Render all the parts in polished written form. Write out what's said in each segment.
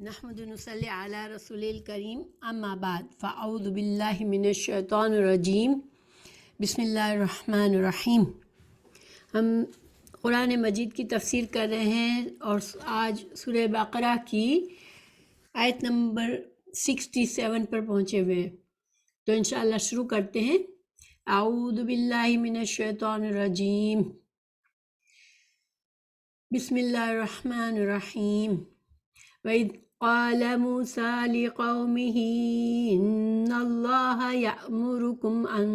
نحمد نصلی علی رسول الکریم اما بعد فاعوذ باللہ من الشیطان الرجیم بسم اللہ الرحمن الرحیم۔ ہم قرآن مجید کی تفسیر کر رہے ہیں اور آج سورہ بقرہ کی آیت نمبر 67 پر پہنچے ہوئے ہیں، تو انشاءاللہ شروع کرتے ہیں۔ اعوذ باللہ من الشیطان الرجیم بسم اللہ الرحمن الرحیم۔ وَإِذْ قَالَ مُوسَىٰ لِقَوْمِهِ إِنَّ اللَّهَ يَأْمُرُكُمْ أَن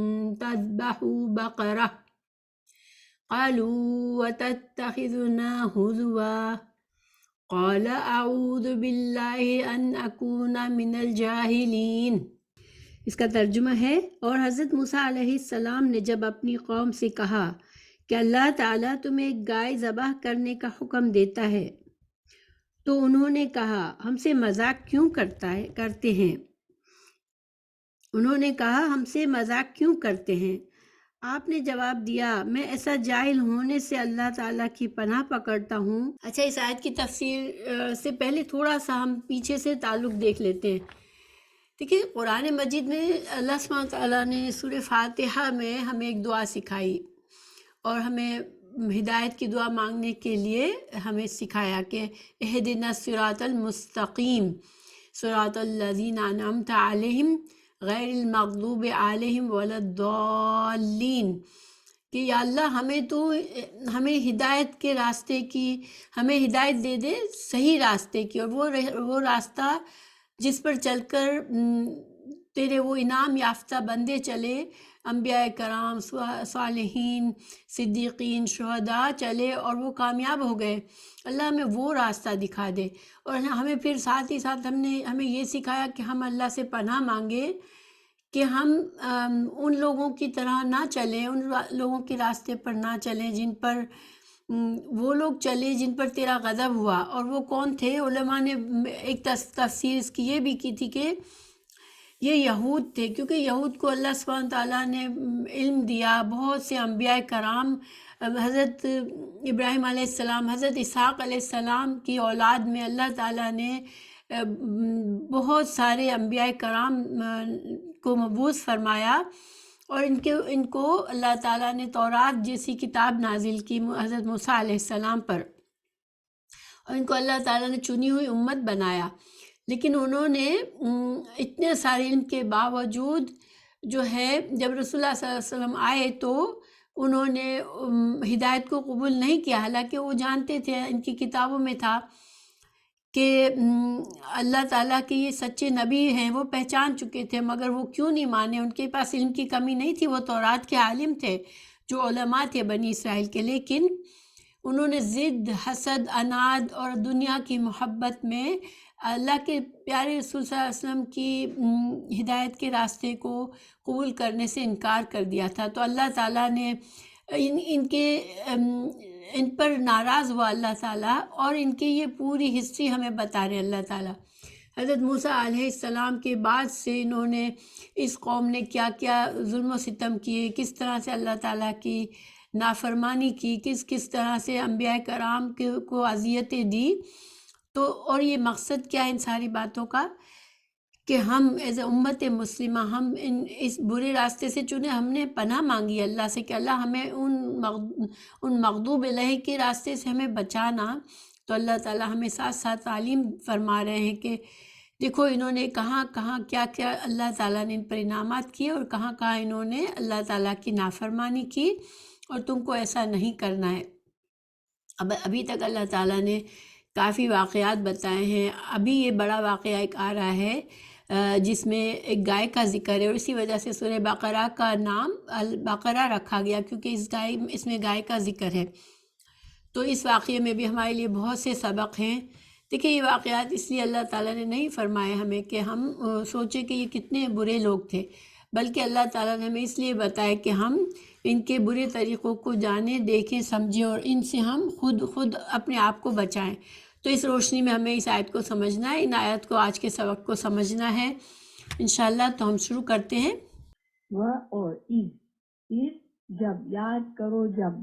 تَذْبَحُوا بَقَرَةً قَالُوا وَتَتَّخِذُنَا هُزُوًا قَالَ أَعُوذُ بِاللَّهِ أَنْ أَكُونَ مِنَ الْجَاهِلِينَ۔ اس کا ترجمہ ہے، اور حضرت موسیٰ علیہ السلام نے جب اپنی قوم سے کہا کہ اللہ تعالیٰ تمہیں ایک گائے ذبح کرنے کا حکم دیتا ہے، تو انہوں نے کہا ہم سے مذاق کیوں کرتے ہیں؟ آپ نے جواب دیا، میں ایسا جاہل ہونے سے اللہ تعالیٰ کی پناہ پکڑتا ہوں۔ اچھا، اس آیت کی تفسیر سے پہلے تھوڑا سا ہم پیچھے سے تعلق دیکھ لیتے ہیں۔ دیکھیے، قرآن مجید میں اللہ سبحانہ تعالیٰ نے سورہ فاتحہ میں ہمیں ایک دعا سکھائی اور ہمیں ہدایت کی دعا مانگنے کے لیے ہمیں سکھایا کہ اہدنا الصراط المستقیم صراط الذین انعمت علیہم غیر المغضوب علیہم ولا الضالین، کہ یا اللہ ہمیں ہدایت کے راستے کی، ہمیں ہدایت دے دے صحیح راستے کی، اور وہ راستہ جس پر چل کر تیرے وہ انعام یافتہ بندے چلے، انبیاء کرام، صالحین، صدیقین، شہداء چلے اور وہ کامیاب ہو گئے۔ اللہ ہمیں وہ راستہ دکھا دے، اور ہمیں پھر ساتھ ہی ساتھ ہمیں یہ سکھایا کہ ہم اللہ سے پناہ مانگے کہ ہم ان لوگوں کی طرح نہ چلیں، ان لوگوں کے راستے پر نہ چلیں جن پر وہ لوگ چلے جن پر تیرا غضب ہوا۔ اور وہ کون تھے؟ علماء نے ایک تفسیر اس کی یہ بھی کی تھی کہ یہ یہود تھے، کیونکہ یہود کو اللہ سبحانہ تعالیٰ نے علم دیا، بہت سے انبیاء کرام، حضرت ابراہیم علیہ السلام، حضرت اسحاق علیہ السلام کی اولاد میں اللہ تعالیٰ نے بہت سارے انبیاء کرام کو مبعوث فرمایا، اور ان کو اللہ تعالیٰ نے تورات جیسی کتاب نازل کی حضرت موسیٰ علیہ السلام پر، اور ان کو اللہ تعالیٰ نے چنی ہوئی امت بنایا۔ لیکن انہوں نے اتنے سارے علم کے باوجود جو ہے، جب رسول اللہ صلی اللہ علیہ وسلم آئے تو انہوں نے ہدایت کو قبول نہیں کیا، حالانکہ وہ جانتے تھے، ان کی کتابوں میں تھا کہ اللہ تعالیٰ کے یہ سچے نبی ہیں، وہ پہچان چکے تھے، مگر وہ کیوں نہیں مانے؟ ان کے پاس علم کی کمی نہیں تھی، وہ تورات کے عالم تھے، جو علماء تھے بنی اسرائیل کے، لیکن انہوں نے ضد، حسد، عناد اور دنیا کی محبت میں اللہ کے پیارے رسول صلی اللہ علیہ وسلم کی ہدایت کے راستے کو قبول کرنے سے انکار کر دیا تھا۔ تو اللہ تعالیٰ نے ان پر ناراض ہوا اللہ تعالیٰ، اور ان کی یہ پوری ہسٹری ہمیں بتا رہے اللہ تعالیٰ۔ حضرت موسیٰ علیہ السلام کے بعد سے انہوں نے، اس قوم نے کیا کیا ظلم و ستم کیے، کس طرح سے اللہ تعالیٰ کی نافرمانی کی، کس طرح سے انبیاء کرام کو اذیتیں دی۔ تو اور یہ مقصد کیا ہے ان ساری باتوں کا، کہ ہم ایز اے امت مسلمہ ہم اس برے راستے سے چنے، ہم نے پناہ مانگی اللہ سے کہ اللہ ہمیں ان مغضوب علیہ کے راستے سے ہمیں بچانا۔ تو اللہ تعالیٰ ہمیں ساتھ ساتھ تعلیم فرما رہے ہیں کہ دیکھو انہوں نے کہاں کیا اللہ تعالیٰ نے ان پر انعامات کیے، اور کہاں انہوں نے اللہ تعالیٰ کی نافرمانی کی، اور تم کو ایسا نہیں کرنا ہے۔ ابھی تک اللہ تعالیٰ نے کافی واقعات بتائے ہیں، ابھی یہ بڑا واقعہ ایک آ رہا ہے جس میں ایک گائے کا ذکر ہے، اور اسی وجہ سے سورہ بقرہ کا نام البقرہ رکھا گیا، کیونکہ اس میں گائے کا ذکر ہے۔ تو اس واقعے میں بھی ہمارے لیے بہت سے سبق ہیں۔ دیکھیں، یہ واقعات اس لیے اللہ تعالیٰ نے نہیں فرمائے ہمیں کہ ہم سوچیں کہ یہ کتنے برے لوگ تھے، بلکہ اللہ تعالیٰ نے ہمیں اس لیے بتایا کہ ہم ان کے برے طریقوں کو جانیں، دیکھیں، سمجھیں، اور ان سے ہم خود اپنے آپ کو بچائیں۔ تو اس روشنی میں ہمیں اس آیت کو سمجھنا ہے، ان آیت کو، آج کے سبق کو سمجھنا ہے انشاءاللہ۔ تو ہم شروع کرتے ہیں۔ اور اس جب یاد کرو، جب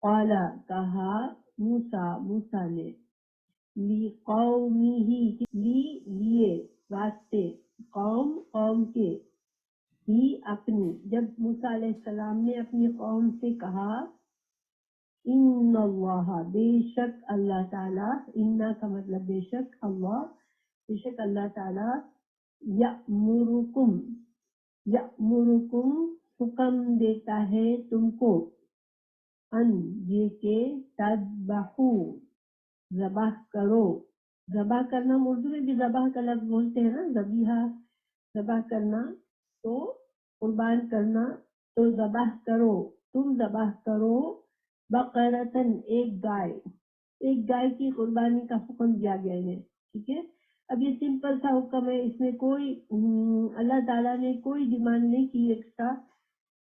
قالا کہا موسیٰ نے، لی اپنی جب موسیٰ علیہ السلام نے اپنی قوم سے کہا ان اللہ بے شک اللہ تعالیٰ، انا کا مطلب بے شک اللہ، بے شک اللہ تعالیٰ یأمرکم، یأمرکم حکم دیتا ہے تم کو، ان یہ کہ تذبحو ذبح کرو، ذبح کرنا اردو میں بھی ذبح کا لفظ بولتے ہیں نا، ذبیحہ ذبح کرنا، تو قربان کرنا، تو ذبح کرو، تم ذبح کرو بقرتن ایک گائے، ایک گائے کی قربانی کا حکم دیا گیا ہے، ٹھیک ہے۔ اب یہ سمپل سا حکم ہے، اس میں کوئی اللہ تعالیٰ نے کوئی ڈیمانڈ نہیں کی ایکسٹرا،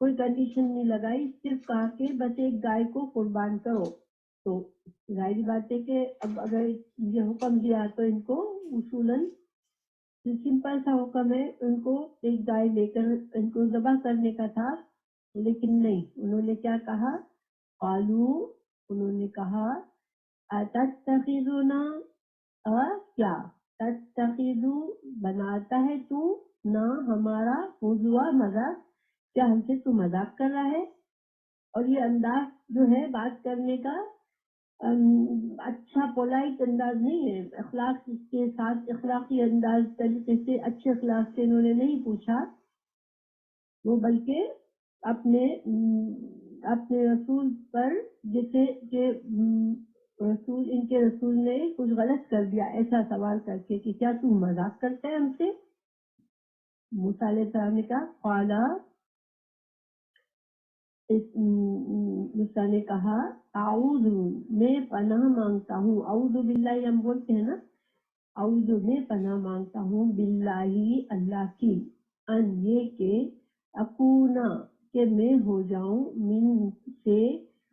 کوئی کنڈیشن نہیں لگائی، صرف کہا کہ بس ایک گائے کو قربان کرو۔ تو ظاہری بات ہے کہ اب اگر یہ حکم دیا تو ان کو اصولاً سمپل سا حکم ہے، ان کو ایک گائے لے کر ان کو ذبح کرنے کا تھا، لیکن نہیں، انہوں نے کیا کہا، قالو، انہوں نے کہا اتتخذنا، کیا، تتخذو بناتا ہے تو نہ ہمارا ہزوا مذاق، کیا ہم سے تو مذاق کر رہا ہے۔ اور یہ انداز جو ہے بات کرنے کا اچھا پولائٹ انداز نہیں ہے، اخلاق کے ساتھ اخلاقی انداز طریقے سے اچھے اخلاق سے انہوں نے نہیں پوچھا، وہ بلکہ اپنے رسول پر، جیسے کہ رسول، ان کے رسول نے کچھ غلط کر دیا ایسا سوال کر کے کہ کیا تم مذاق کرتے ہیں ہم سے۔ موسیٰ علیہ السلام نے کہا قالا، موسیٰ نے کہا اعوذ، میں پناہ مانگتا ہوں، اعوذ باللہ ہم بولتے ہیں نا، اعوذ میں پناہ مانگتا ہوں باللہ اللہ کی، ان یہ کہ اکونا کہ میں ہو جاؤں، من سے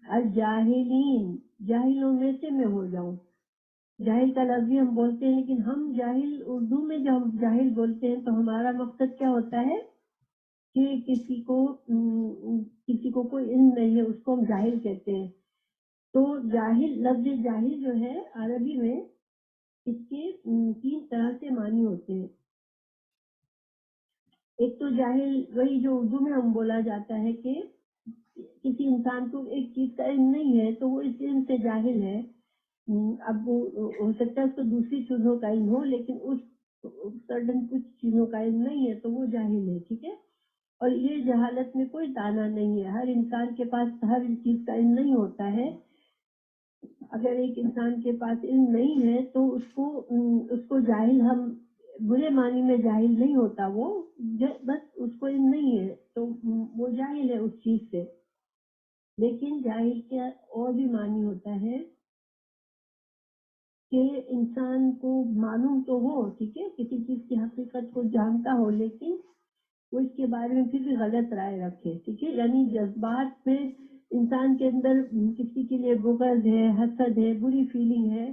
الجاہلین جاہلوں میں سے میں ہو جاؤں۔ جاہل کا لفظ بھی ہم بولتے ہیں، لیکن ہم جاہل اردو میں جب ہم جاہل بولتے ہیں تو ہمارا مقصد کیا ہوتا ہے کہ کسی کو کوئی علم نہیں ہے، اس کو ہم جاہل کہتے ہیں۔ تو جاہل، لفظ جاہل جو ہے عربی میں اس کے 3 طرح سے معنی ہوتے ہیں۔ ایک تو جاہل وہی جو اردو میں ہم بولا جاتا ہے کہ کسی انسان کو ایک چیز کا علم نہیں ہے تو وہ اس علم سے جاہل ہے۔ اب وہ ہو سکتا ہے اس کو دوسری چیزوں کا علم ہو، لیکن اس سرٹن کچھ چیزوں کا علم نہیں ہے تو وہ جاہل ہے، ٹھیک ہے۔ اور یہ جہالت میں کوئی تانا نہیں ہے، ہر انسان کے پاس ہر چیز کا علم نہیں ہوتا ہے۔ اگر ایک انسان کے پاس علم نہیں ہے تو اس کو جاہل، ہم برے معنی میں جاہل نہیں ہوتا، وہ بس اس کو علم نہیں ہے تو وہ جاہل ہے اس چیز سے۔ لیکن جاہل کا اور بھی معنی ہوتا ہے کہ انسان کو معلوم تو ہو، ٹھیک ہے، کسی چیز کی حقیقت کو جانتا ہو، لیکن وہ اس کے بارے میں پھر بھی غلط رائے رکھے، ٹھیک ہے، یعنی جذبات میں انسان کے اندر کسی کے لیے بغض ہے، حسد ہے، بری فیلنگ ہے،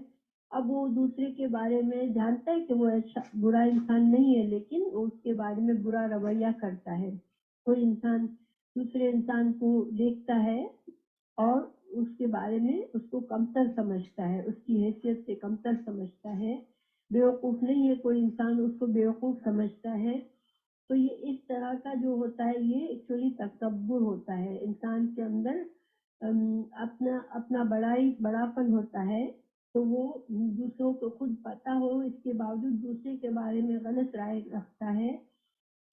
اب وہ دوسرے کے بارے میں جانتا ہے کہ وہ برا انسان نہیں ہے، لیکن وہ اس کے بارے میں برا رویہ کرتا ہے۔ کوئی انسان دوسرے انسان کو دیکھتا ہے اور اس کے بارے میں اس کو کمتر سمجھتا ہے، اس کی حیثیت سے کمتر سمجھتا ہے، بیوقوف نہیں ہے کوئی انسان، اس کو بیوقوف سمجھتا ہے۔ تو یہ اس طرح کا جو ہوتا ہے یہ ایکچولی تکبر ہوتا ہے، انسان کے اندر اپنا بڑاپن ہوتا ہے، تو وہ دوسروں کو خود پتا ہو اس کے باوجود دوسرے کے بارے میں غلط رائے رکھتا ہے،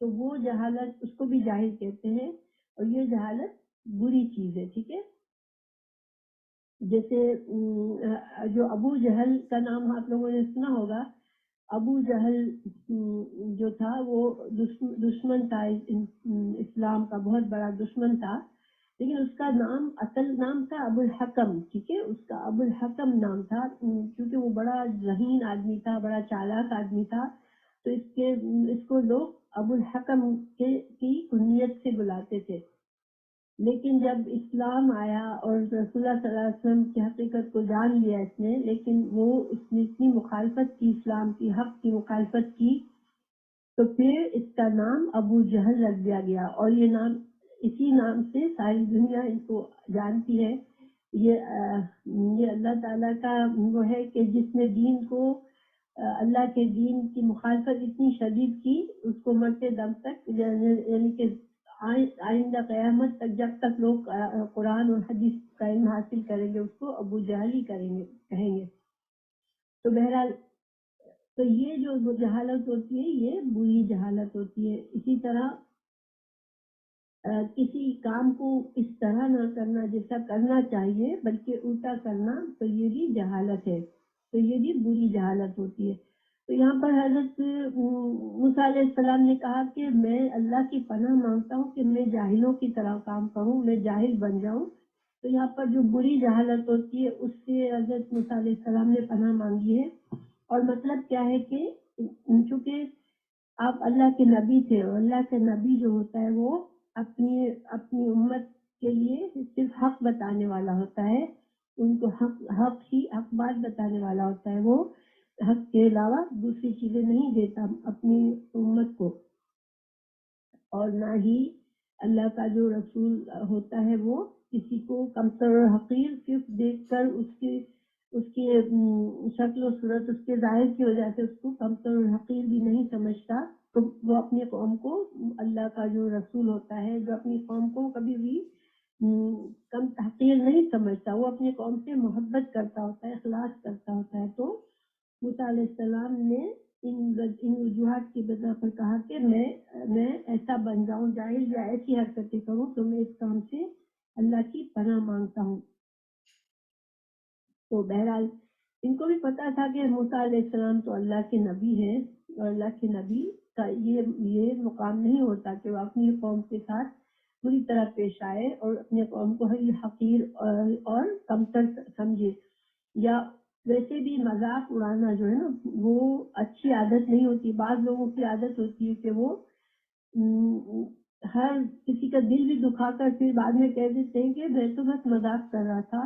تو وہ جہالت، اس کو بھی جاہل کہتے ہیں، اور یہ جہالت بری چیز ہے، ٹھیک ہے۔ جیسے جو ابو جہل کا نام آپ لوگوں نے سنا ہوگا، ابو جہل جو تھا وہ دشمن تھا، اسلام کا بہت بڑا دشمن تھا، لیکن اس کا نام، اصل نام تھا ابو الحکم، ٹھیک ہے، اس کا ابو الحکم نام تھا، کیونکہ وہ بڑا ذہین آدمی تھا، بڑا چالاک آدمی تھا، تو اس کو لوگ ابو الحکم کی کنیت سے بلاتے تھے۔ لیکن جب اسلام آیا اور رسول اللہ صلی اللہ علیہ وسلم کی حقیقت کو جان لیا اس نے، لیکن اس نے اتنی مخالفت کی، اسلام کی حق کی مخالفت کی، تو پھر اس کا نام ابو جہل رکھ دیا گیا، اور یہ نام، اسی نام سے ساری دنیا ان کو جانتی ہے۔ یہ اللہ تعالیٰ کا وہ ہے کہ جس نے دین کو، اللہ کے دین کی مخالفت اتنی شدید کی، اس کو مرتے دم تک، یعنی کہ آئندہ قیامت تک جب تک لوگ قرآن اور حدیث کا علم حاصل کریں گے اس کو ابو جہل ہی کہیں گے. تو بہرحال تو یہ جو جہالت ہوتی ہے یہ بری جہالت ہوتی ہے. اسی طرح کسی کام کو اس طرح نہ کرنا جیسا کرنا چاہیے بلکہ الٹا کرنا تو یہ بھی جہالت ہے. تو یہ بھی بری جہالت ہوتی ہے. تو یہاں پر حضرت موسیٰ علیہ السلام نے کہا کہ میں اللہ کی پناہ مانگتا ہوں کہ میں جاہلوں کی طرح کام کروں, میں جاہل بن جاؤں. تو یہاں پر جو بری جہالت ہوتی ہے اس سے حضرت موسیٰ علیہ السلام نے پناہ مانگی ہے. اور مطلب کیا ہے کہ چونکہ آپ اللہ کے نبی تھے اور اللہ کے نبی جو ہوتا ہے وہ اپنی امت کے لیے صرف حق بتانے والا ہوتا ہے. ان کو حق بات بتانے والا ہوتا ہے. وہ حق کے علاوہ دوسری چیزیں نہیں دیتا اپنی امت کو. اور نہ ہی اللہ کا جو رسول ہوتا ہے وہ کسی کو کمتر اور حقیر صرف دیکھ کر اس کی شکل و صورت اس کے ظاہر کی وجہ سے اس کو کمتر اور حقیر بھی نہیں سمجھتا. تو وہ اپنی قوم کو اللہ کا جو رسول ہوتا ہے جو اپنی قوم کو کبھی بھی کم حقیر نہیں سمجھتا. وہ اپنی قوم سے محبت کرتا ہوتا ہے, اخلاص کرتا ہوتا ہے. تو موسیٰ علیہ السلام نے ان وجوہات کی بنا پر کہا کہ میں ایسا بن جاؤں جاہل یا ایسی حرکتیں کروں تو میں اس کام سے اللہ کی پناہ مانگتا ہوں. تو بہرحال ان کو بھی پتا تھا کہ موسیٰ علیہ السلام تو اللہ کے نبی ہیں اور اللہ کے نبی کا یہ مقام نہیں ہوتا کہ وہ اپنی قوم کے ساتھ پوری طرح پیش آئے اور اپنے قوم کو ہی حقیر اور کمتر سمجھے. یا ویسے بھی مذاق اڑانا جو ہے نا وہ اچھی عادت نہیں ہوتی. بعض لوگوں کی عادت ہوتی ہے کہ وہ ہر کسی کا دل بھی دکھا کر پھر بعد میں کہہ دیتے ہیں کہ میں تو بس مذاق کر رہا تھا.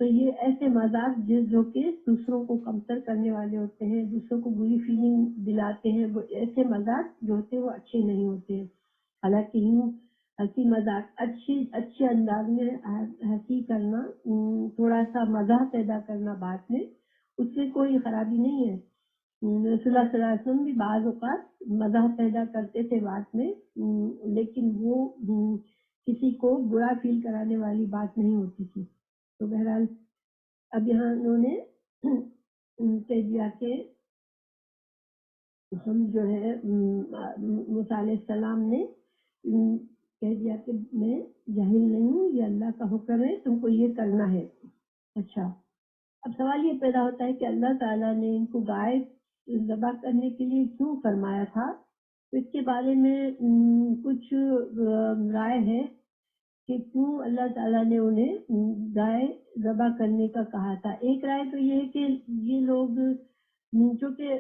تو یہ ایسے مذاق جو کہ دوسروں کو کمتر کرنے والے ہوتے ہیں, دوسروں کو بری فیلنگ دلاتے ہیں, وہ ایسے مذاق جو ہوتے ہیں وہ اچھے نہیں ہوتے ہیں. حالانکہ یوں ہنسی مذاق اچھے انداز میں ہنسی کرنا, تھوڑا سا مزاح پیدا کرنا بات میں, اس سے کوئی خرابی نہیں ہے. رسول اللہ صلی اللہ علیہ وسلم بھی بعض اوقات مزاح پیدا کرتے تھے بات میں, لیکن وہ کسی کو برا فیل کرانے والی بات نہیں ہوتی تھی. تو بہرحال اب یہاں انہوں نے کہہ دیا کہ ہم جو ہے موسیٰ علیہ السلام نے کہہ دیا کہ میں جاہل نہیں ہوں, یہ اللہ کا حکم ہے, تم کو یہ کرنا ہے. اچھا, اب سوال یہ پیدا ہوتا ہے کہ اللہ تعالیٰ نے ان کو گائے ذبح کرنے کے لیے کیوں فرمایا تھا. تو اس کے بارے میں کچھ رائے ہے کہ کیوں اللہ تعالیٰ نے انہیں گائے ذبح کرنے کا کہا تھا. ایک رائے تو یہ ہے کہ یہ لوگ جو کہ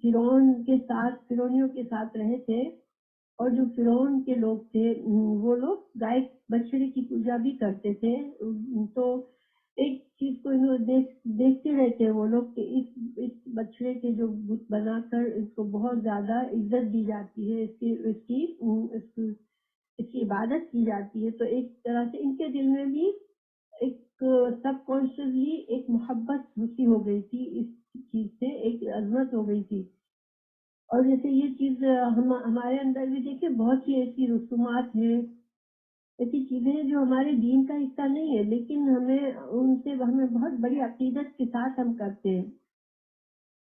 فرعونیوں کے ساتھ رہے تھے اور جو فرعون کے لوگ تھے وہ لوگ گائے بچڑے کی پوجا بھی کرتے تھے. تو ایک چیز کو دیکھتے رہتے وہ لوگ کہ اس بچڑے کے جو بت بنا کر اس کو بہت زیادہ عزت دی جاتی ہے, اس کی عبادت کی جاتی ہے. تو ایک طرح سے ان کے دل میں بھی ایک سب کانشیسلی ایک محبت گھسی ہو گئی تھی اس چیز سے, ایک عظمت ہو گئی تھی. اور جیسے یہ چیز ہمارے اندر بھی دیکھیں بہت سی ایسی رسومات ہیں, ایسی چیزیں جو ہمارے دین کا حصہ نہیں ہے لیکن ہمیں بہت بڑی عقیدت کے ساتھ ہم کرتے ہیں.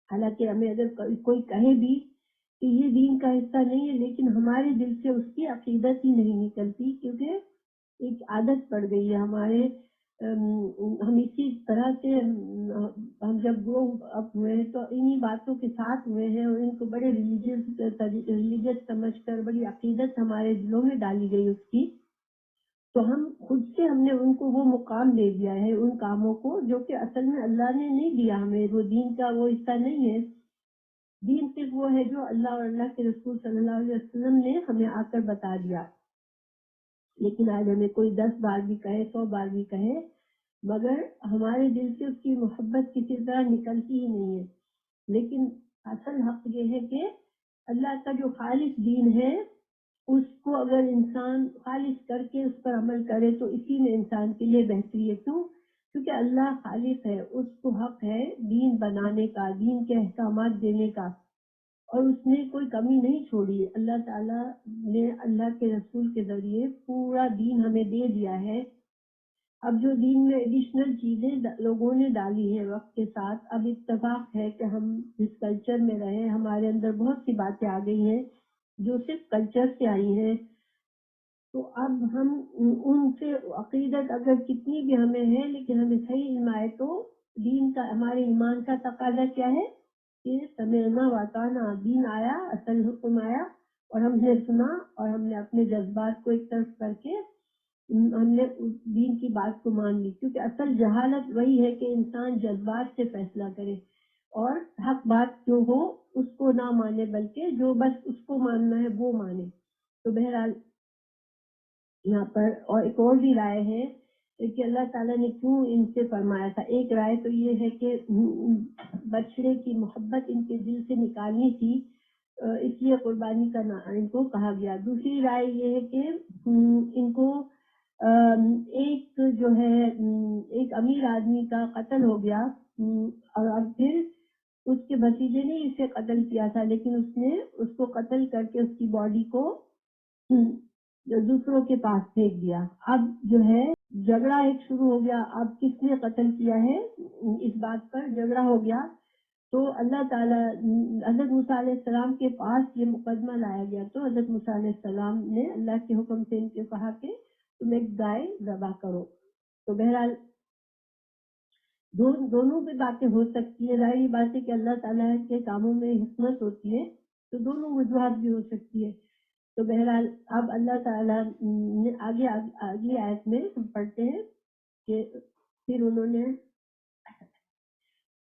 حالانکہ ہمیں اگر کوئی کہے بھی کہ یہ دین کا حصہ نہیں ہے لیکن ہمارے دل سے اس کی عقیدت ہی نہیں نکلتی, کیونکہ ایک عادت پڑ گئی ہے ہمارے. ہم اسی طرح سے ہم جب گرو اپ ہوئے تو انہی باتوں کے ساتھ ہوئے ہیں اور ان کو بڑے ریلیجس سمجھ کر بڑی عقیدت ہمارے دلوں میں ڈالی گئی اس کی. تو ہم نے ان کو وہ مقام دے دیا ہے ان کاموں کو جو کہ اصل میں اللہ نے نہیں دیا ہمیں. وہ دین کا وہ حصہ نہیں ہے. دین صرف وہ ہے جو اللہ اور اللہ کے رسول صلی اللہ علیہ وسلم نے ہمیں آ کر بتا دیا. لیکن آج ہمیں کوئی 10 بار بھی کہے 100 بار بھی کہے مگر ہمارے دل سے اس کی محبت کسی طرح نکلتی ہی نہیں ہے. لیکن اصل حق یہ ہے کہ اللہ کا جو خالص دین ہے اس کو اگر انسان خالص کر کے اس پر عمل کرے تو اسی میں انسان کے لیے بہتری ہے. کیوں؟ کیونکہ اللہ خالق ہے, اس کو حق ہے دین بنانے کا, دین کے احکامات دینے کا. اور اس نے کوئی کمی نہیں چھوڑی. اللہ تعالیٰ نے اللہ کے رسول کے ذریعے پورا دین ہمیں دے دیا ہے. اب جو دین میں ایڈیشنل چیزیں لوگوں نے ڈالی ہیں وقت کے ساتھ, اب اتفاق ہے کہ ہم جس کلچر میں رہے ہمارے اندر بہت سی باتیں آ گئی ہیں جو صرف کلچر سے آئی ہیں. تو اب ہم ان سے عقیدت اگر کتنی بھی ہمیں ہے لیکن ہمیں صحیح علم آئے تو دین کا, ہمارے ایمان کا تقاضا کیا ہے کہ سمعنا واطعنا, دین آیا, اصل حکم آیا اور ہم نے سنا اور ہم نے اپنے جذبات کو ایک طرف کر کے ہم نے اس دین کی بات کو مان لی. کیونکہ اصل جہالت وہی ہے کہ انسان جذبات سے فیصلہ کرے اور حق بات جو ہو اس کو نہ مانے بلکہ جو بس اس کو ماننا ہے وہ مانے. تو بہرحال یہاں پر اور ایک اور بھی رائے ہے کہ اللہ تعالیٰ نے کیوں ان سے فرمایا تھا. ایک رائے تو یہ ہے کہ بچڑے کی محبت ان کے دل سے نکالنی تھی, اس لیے قربانی کا ان کو کہا گیا. دوسری رائے یہ ہے کہ ان کو ایک جو ہے ایک امیر آدمی کا قتل ہو گیا اور اب پھر اس کے بھتیجے نے اسے قتل کیا تھا لیکن اس نے اس کو قتل کر کے اس کی باڈی کو دوسروں کے پاس پھینک دیا. اب جو ہے جھگڑا ایک شروع ہو گیا, اب کس نے قتل کیا ہے اس بات پر جھگڑا ہو گیا. تو اللہ تعالیٰ حضرت موسیٰ علیہ السلام کے پاس یہ مقدمہ لایا گیا تو حضرت موسیٰ علیہ السلام نے اللہ کے حکم سے ان کو کہا کہ تم ایک گائے ذبح کرو. تو بہرحال دونوں پہ باتیں ہو سکتی ہے. ظاہر بات ہے کہ اللہ تعالیٰ کے کاموں میں حکمت ہوتی ہے تو دونوں وجوہات بھی ہو سکتی ہے. تو بہرحال اب اللہ تعالیٰ نے آگے آیت میں ہم پڑھتے ہیں کہ پھر انہوں نے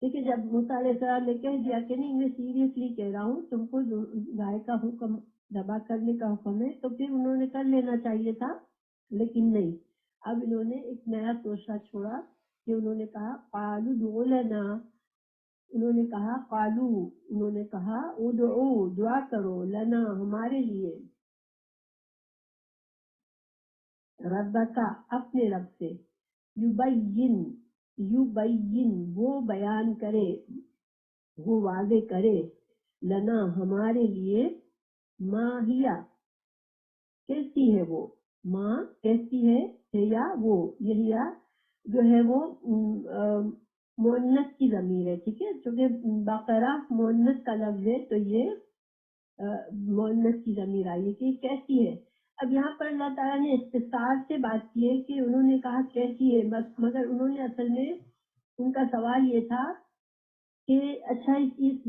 دیکھیے جب موسیٰ علیہ السلام نے کہہ دیا کہ نہیں میں سیریسلی کہہ رہا ہوں تم کو گائے کا حکم ذبح کرنے کا حکم ہے, تو پھر انہوں نے کر لینا چاہیے تھا لیکن نہیں. اب انہوں نے ایک نیا سوچنا چھوڑا کہ انہوں نے کہا قالوا ادع لنا, انہوں نے کہا قالوا, انہوں نے کہا ادعو, دعا کرو, لنا ہمارے لیے, ربک اپنے رب سے, یبین وہ بیان کرے, وہ واضح کرے, لنا ہمارے لیے, ما ہیا کیسی ہے وہ, ماں کیسی ہے, یا وہ, یہ جو ہے وہ مؤنث کی ضمیر ہے, ٹھیک ہے, چونکہ بقرہ مؤنث کا لفظ ہے تو یہ مؤنث کی ضمیر آئی ہے کہ کیسی ہے. اب یہاں پر اللہ تعالیٰ نے اختصار سے بات کی ہے کہ انہوں نے کہا کیسی ہے, بس مگر انہوں نے اصل میں ان کا سوال یہ تھا کہ اچھا اس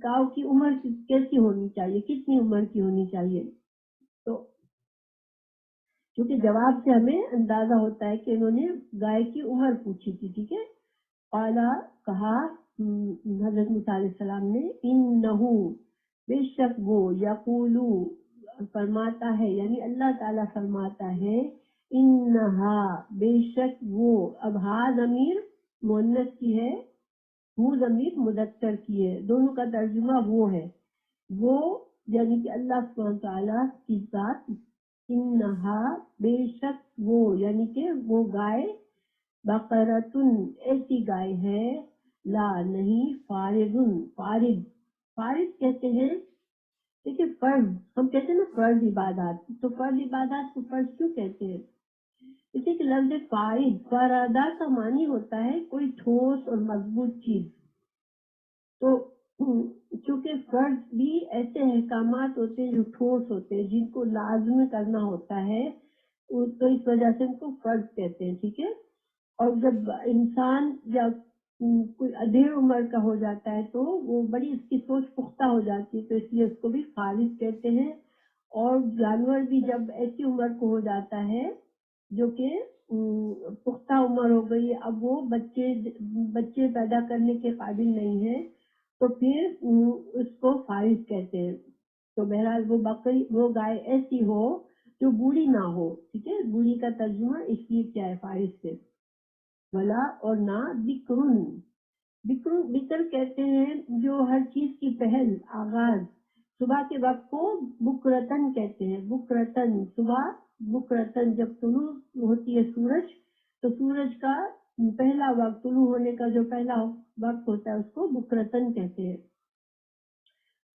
گاؤں کی عمر کیسی ہونی چاہیے, کتنی عمر کی ہونی چاہیے. تو کیونکہ جواب سے ہمیں اندازہ ہوتا ہے کہ انہوں نے گائے کی عمر پوچھی تھی, ٹھیک ہے. قالا کہا حضرت موسیٰ علیہ السلام نے, انہو بے شک وہ, یقولو فرماتا ہے, یعنی اللہ تعالیٰ فرماتا ہے, انہا بے شک وہ, اب ہا ضمیر مؤنث کی ہے, وہ ضمیر مذکر کی ہے, دونوں کا ترجمہ وہ ہے, وہ یعنی کہ اللہ سبحانہ تعالیٰ کی ذات, انہا بے شک وہ یعنی کہ وہ گائے, بقرتن ایسی گائے ہے, لا نہیں, فارد کہتے ہیں. دیکھیے فرض ہم کہتے ہیں نا فرض عبادات, تو فرض عبادات کو فرض کیوں کہتے ہیں؟ اسی کے لفظ فرادا کا معنی ہوتا ہے کوئی ٹھوس اور مضبوط چیز. تو چونکہ فرض بھی ایسے احکامات ہوتے ہیں جو ٹھوس ہوتے ہیں جن کو لازم کرنا ہوتا ہے, تو اس وجہ سے ان کو فرض کہتے ہیں, ٹھیک ہے. اور جب انسان جب کوئی ادھیر عمر کا ہو جاتا ہے تو وہ بڑی اس کی سوچ پختہ ہو جاتی ہے, تو اس لیے اس کو بھی خالص کہتے ہیں. اور جانور بھی جب ایسی عمر کو ہو جاتا ہے جو کہ پختہ عمر ہو گئی, اب وہ بچے پیدا کرنے کے قابل نہیں ہے, تو پھر اس کو فارغ کہتے ہیں. تو بہرحال وہ بکری, وہ گائے ایسی ہو جو بوڑھی نہ ہو, ٹھیک ہے. بوڑھی کا ترجمہ اس لیے کیا ہے فارغ سے, ولا اور نہ بکر کہتے ہیں جو ہر چیز کی پہل آغاز, صبح کے وقت کو بکرتن کہتے ہیں, بکرتن صبح, بکرتن جب طلوع ہوتی ہے سورج, تو سورج کا پہلا وقت, طلوع ہونے کا جو پہلا وقت ہوتا ہے اس کو بکرتن کہتے ہیں.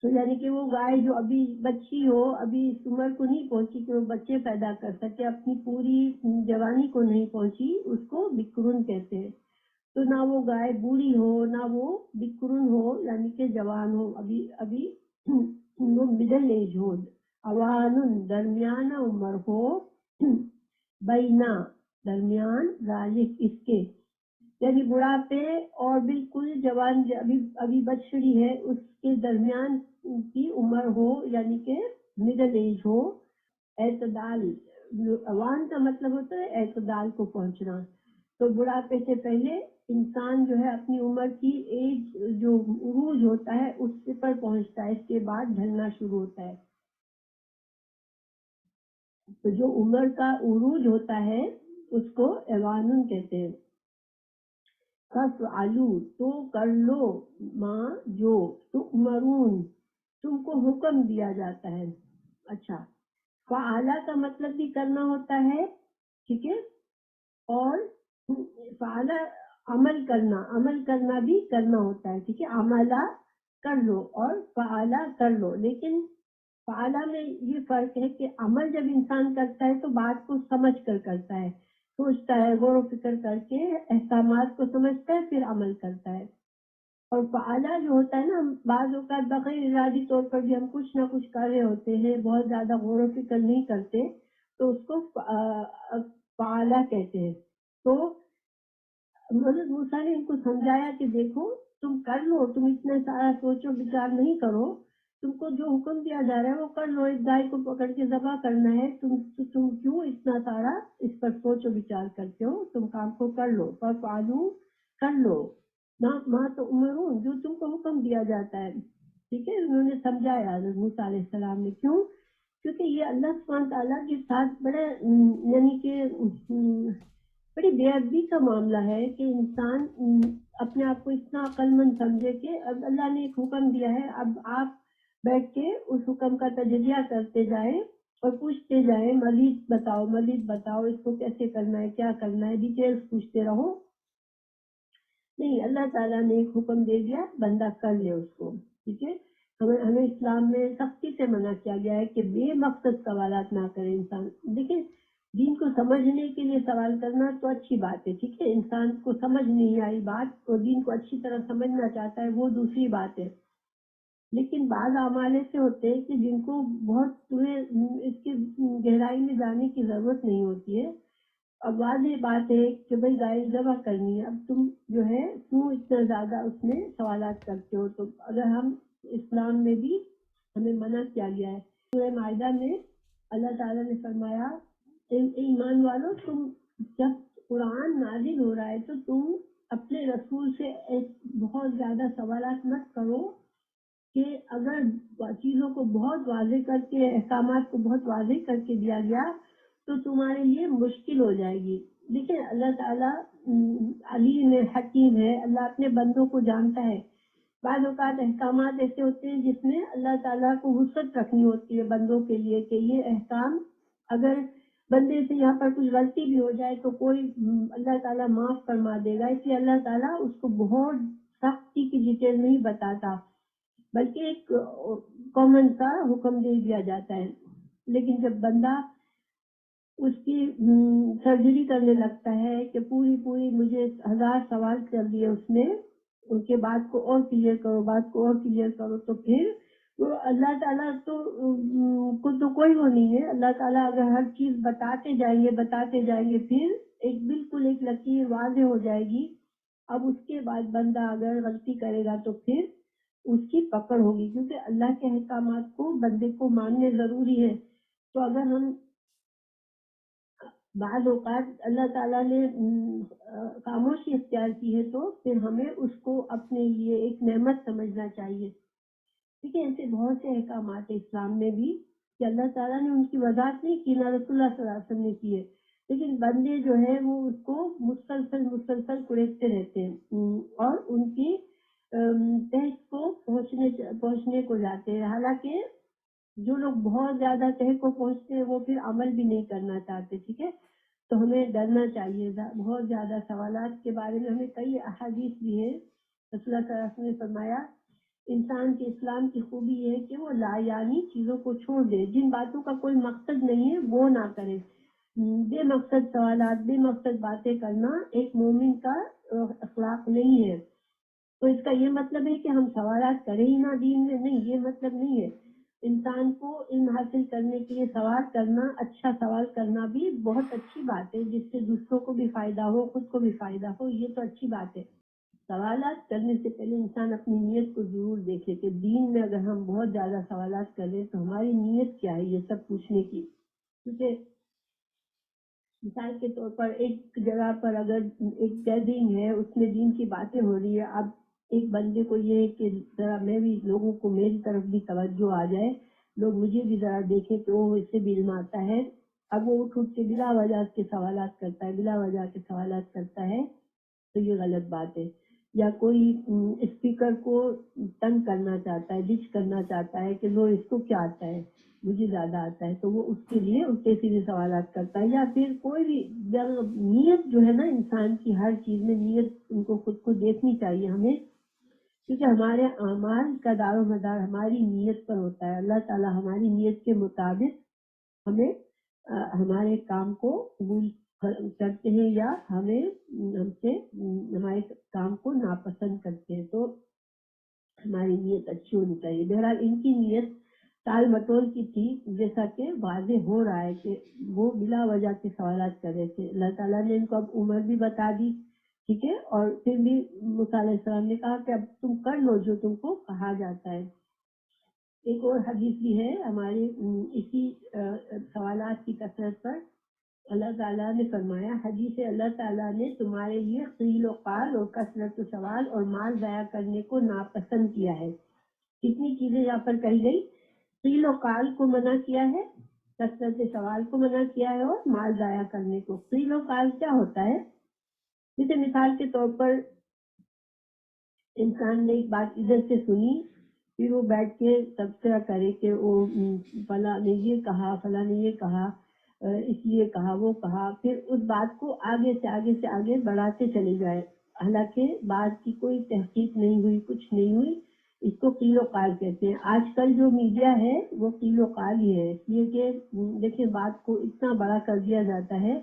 تو یعنی کہ وہ گائے جو ابھی بچی ہو، ابھی اس عمر کو نہیں پہنچی کہ وہ بچے پیدا کر سکے، اپنی پوری جوانی کو نہیں پہنچی، اس کو بکرن کہتے ہیں۔ تو نہ وہ گائے بوڑھی ہو نہ وہ بکرن ہو، یعنی کہ جوان ہو، ابھی ابھی وہ مڈل ایج ہو، اوان درمیانہ عمر ہو، بینا درمیان، ذالک اس کے، یعنی بڑھاپے اور بالکل جوان ابھی بچڑی ہے اس کے درمیان کی عمر ہو، یعنی کہ مڈل ایج ہو، اعتدال، اوان کا مطلب ہوتا ہے اعتدال کو پہنچنا۔ تو بڑھاپے سے پہلے انسان جو ہے اپنی عمر کی ایج جو عروج ہوتا ہے اس پر پہنچتا ہے، اس کے بعد ڈھلنا شروع ہوتا ہے۔ تو جو عمر کا عروج ہوتا ہے اس کو ایوانن کہتے ہیں۔ فَافْعَلُوا تو کر لو، ماں جو تؤمرون تم کو حکم دیا جاتا ہے۔ اچھا، فعلا کا مطلب بھی کرنا ہوتا ہے، ٹھیک ہے، اور فعلا عمل کرنا بھی کرنا ہوتا ہے، ٹھیک ہے، عملہ کر لو اور فعلا کر لو، لیکن فعلا میں یہ فرق ہے کہ عمل جب انسان کرتا ہے تو بات کو سمجھ کر کرتا ہے، سوچتا ہے، غور و فکر کر کے احکامات کو سمجھتا ہے، پھر عمل کرتا ہے۔ اور فعلا جو ہوتا ہے نا، بعض اوقات بغیر ارادی طور پر بھی ہم کچھ نہ کچھ کر رہے ہوتے ہیں، بہت زیادہ غور و فکر نہیں کرتے، تو اس کو فعلا کہتے ہیں۔ تو حضرت موسیٰ نے ان کو سمجھایا کہ دیکھو تم کر لو، تم اتنا سارا سوچو بچار نہیں کرو، تم کو جو حکم دیا جا رہا ہے وہ کر لو، ایک گائے کو پکڑ کے ذبح کرنا ہے، تم کیوں اتنا سارا اس پر سوچ و بچار کرتے ہو، تم کام کو کر لو، فعلوا کر لو، ماں تو عمرون جو تم کو حکم دیا جاتا ہے، ٹھیک ہے۔ انہوں نے سمجھایا حضرت موسیٰ علیہ السلام نے، کیوں؟ کیونکہ یہ اللہ سبحانہ تعالیٰ کے ساتھ بڑے یعنی کہ بڑی بے ادبی کا معاملہ ہے کہ انسان اپنے آپ کو اتنا عقل مند سمجھے کہ اب اللہ نے ایک حکم دیا ہے، اب آپ بیٹھ کے اس حکم کا تجزیہ کرتے جائیں اور پوچھتے جائیں، مزید بتاؤ اس کو کیسے کرنا ہے، کیا کرنا ہے، ڈیٹیلز پوچھتے رہو۔ نہیں، اللہ تعالیٰ نے ایک حکم دے دیا، بندہ کر لے اس کو، ٹھیک ہے۔ ہمیں اسلام میں سختی سے منع کیا گیا ہے کہ بے مقصد سوالات نہ کرے انسان۔ دیکھیں، دین کو سمجھنے کے لیے سوال کرنا تو اچھی بات ہے، ٹھیک ہے، انسان کو سمجھ نہیں آئی بات اور دین کو اچھی طرح سمجھنا چاہتا ہے، وہ دوسری بات ہے، لیکن بعض اعمال ایسے ہوتے ہیں کہ جن کو بہت تمہیں اس کی گہرائی میں جانے کی ضرورت نہیں ہوتی ہے۔ اب واضح بات ہے کہ بھائی گائے ذبح کرنی ہے، اب تم جو ہے کیوں اتنا زیادہ اس میں سوالات کرتے ہو؟ تو اگر ہم اسلام میں بھی ہمیں منع کیا گیا ہے، سورہ مائدہ میں اللہ تعالیٰ نے فرمایا، ایمان والو تم جب قرآن نازل ہو رہا ہے تو تم اپنے رسول سے بہت زیادہ سوالات مت کرو، کہ اگر چیزوں کو بہت واضح کر کے، احکامات کو بہت واضح کر کے دیا گیا تو تمہارے لیے مشکل ہو جائے گی۔ دیکھیں، اللہ تعالیٰ علیم حکیم ہے، اللہ اپنے بندوں کو جانتا ہے۔ بعض اوقات احکامات ایسے ہوتے ہیں جس میں اللہ تعالیٰ کو وسعت رکھنی ہوتی ہے بندوں کے لیے کہ یہ احکام اگر بندے سے یہاں پر کچھ غلطی بھی ہو جائے تو کوئی اللہ تعالیٰ معاف فرما دے گا، اس لیے اللہ تعالیٰ اس کو بہت سختی کی ڈیٹیل نہیں بتاتا، بلکہ ایک کامن سا حکم دے دیا جاتا ہے۔ لیکن جب بندہ اس کی سرجری کرنے لگتا ہے کہ پوری مجھے 1000 سوال کر لیے اس نے، ان کے بات کو اور کلیئر کرو، تو پھر وہ اللہ تعالیٰ تو کوئی وہ نہیں ہے، اللہ تعالیٰ اگر ہر چیز بتاتے جائیں گے پھر ایک بالکل ایک لکیر واضح ہو جائے گی۔ اب اس کے بعد بندہ اگر غلطی کرے گا تو پھر اس کی پکڑ ہوگی، کیونکہ اللہ کے احکامات کو بندے کو ماننے ضروری ہے۔ تو اگر ہم بعض اوقات اللہ تعالیٰ نے خاموشی اختیار کی ہے تو پھر ہمیں اس کو اپنے لیے ایک نعمت سمجھنا چاہیے، ٹھیک ہے۔ ایسے بہت سے احکامات اسلام میں بھی کہ اللہ تعالیٰ نے ان کی وضاحت نہیں کی، نہ رسول اللہ صلی اللہ علیہ وسلم نے کی ہے، لیکن بندے جو ہے وہ اس کو مسلسل کڑیکتے رہتے ہیں اور ان کی تہ کو پہنچنے کو جاتے ہیں، حالانکہ جو لوگ بہت زیادہ تہ کو پہنچتے ہیں وہ پھر عمل بھی نہیں کرنا چاہتے، ٹھیک ہے۔ تو ہمیں ڈرنا چاہیے بہت زیادہ سوالات کے بارے میں، ہمیں کئی احادیث بھی ہیں، رسول اللہ صلی اللہ علیہ وسلم نے فرمایا انسان کے اسلام کی خوبی یہ ہے کہ وہ لا یعنی چیزوں کو چھوڑ دے، جن باتوں کا کوئی مقصد نہیں ہے وہ نہ کرے۔ بے مقصد سوالات، بے مقصد باتیں کرنا ایک مومن کا اخلاق نہیں ہے۔ تو اس کا یہ مطلب ہے کہ ہم سوالات کریں ہی نہ دین میں، نہیں، یہ مطلب نہیں ہے۔ انسان کو علم حاصل کرنے کے لیے سوال کرنا، اچھا سوال کرنا بھی بہت اچھی بات ہے، جس سے دوسروں کو بھی فائدہ ہو، خود کو بھی فائدہ ہو، یہ تو اچھی بات ہے۔ سوالات کرنے سے پہلے انسان اپنی نیت کو ضرور دیکھے کہ دین میں اگر ہم بہت زیادہ سوالات کر رہے تو ہماری نیت کیا ہے یہ سب پوچھنے کی۔ کیونکہ مثال کے طور پر ایک جگہ پر اگر ایک گیدرنگ ہے، اس میں دین کی باتیں ہو رہی ہے، اب ایک بندے کو یہ ہے کہ ذرا میں بھی لوگوں کو میری طرف بھی توجہ آ جائے، لوگ مجھے بھی ذرا دیکھیں کہ وہ اس سے بھی علم آتا ہے، اب وہ اٹھ کے بلا وجہ کے سوالات کرتا ہے، بلا وجہ کے سوالات کرتا ہے، تو یہ غلط بات ہے۔ یا کوئی اسپیکر کو تنگ کرنا چاہتا ہے، ڈچ کرنا چاہتا ہے کہ لو اس کو کیا آتا ہے، مجھے زیادہ آتا ہے، تو وہ اس کے لیے الٹے سیدھے سوالات کرتا ہے۔ یا پھر کوئی بھی نیت جو ہے نا، انسان کی ہر چیز میں نیت ان کو خود کو دیکھنی چاہیے ہمیں، کیونکہ ہمارے اعمال کا دار و مدار ہماری نیت پر ہوتا ہے۔ اللہ تعالیٰ ہماری نیت کے مطابق ہمیں ہمارے کام کو قبول کرتے ہیں یا ہمیں ہم سے ہمارے کام کو ناپسند کرتے ہیں، تو ہماری نیت اچھی ہونی چاہیے۔ بہرحال ان کی نیت ٹال مٹول کی تھی، جیسا کہ واضح ہو رہا ہے کہ وہ بلا وجہ کے سوالات کر رہے تھے۔ اللہ تعالیٰ نے ان کو اب عمر بھی بتا دی، ٹھیک ہے، اور پھر بھی موسیٰ علیہ السلام نے کہا کہ اب تم کر لو جو تم کو کہا جاتا ہے۔ ایک اور حدیث بھی ہے ہمارے اسی سوالات کی کثرت پر، اللہ تعالیٰ نے فرمایا، حدیث اللہ تعالیٰ نے تمہارے لیے قیل و قال اور کثرت و سوال اور مال ضائع کرنے کو ناپسند کیا ہے۔ کتنی چیزیں یہاں پر کہی گئی، قیل و قال کو منع کیا ہے، کثرت سوال کو منع کیا ہے، اور مال ضائع کرنے کو۔ قیل و قال کیا ہوتا ہے؟ جیسے مثال کے طور پر انسان نے ایک بات ادھر سے سنی، پھر وہ بیٹھ کے تبصرہ کرے کہ وہ فلاں نے یہ کہا، فلاں نے یہ کہا، اس لیے کہا، وہ کہا، پھر اس بات کو آگے سے آگے سے آگے بڑھاتے چلے جائے، حالانکہ بات کی کوئی تحقیق نہیں ہوئی، کچھ نہیں ہوئی، اس کو قیل و قال کہتے ہیں۔ آج کل جو میڈیا ہے وہ قیل و قال ہی ہے، اس لیے کہ دیکھیں بات کو اتنا بڑا کر دیا جاتا ہے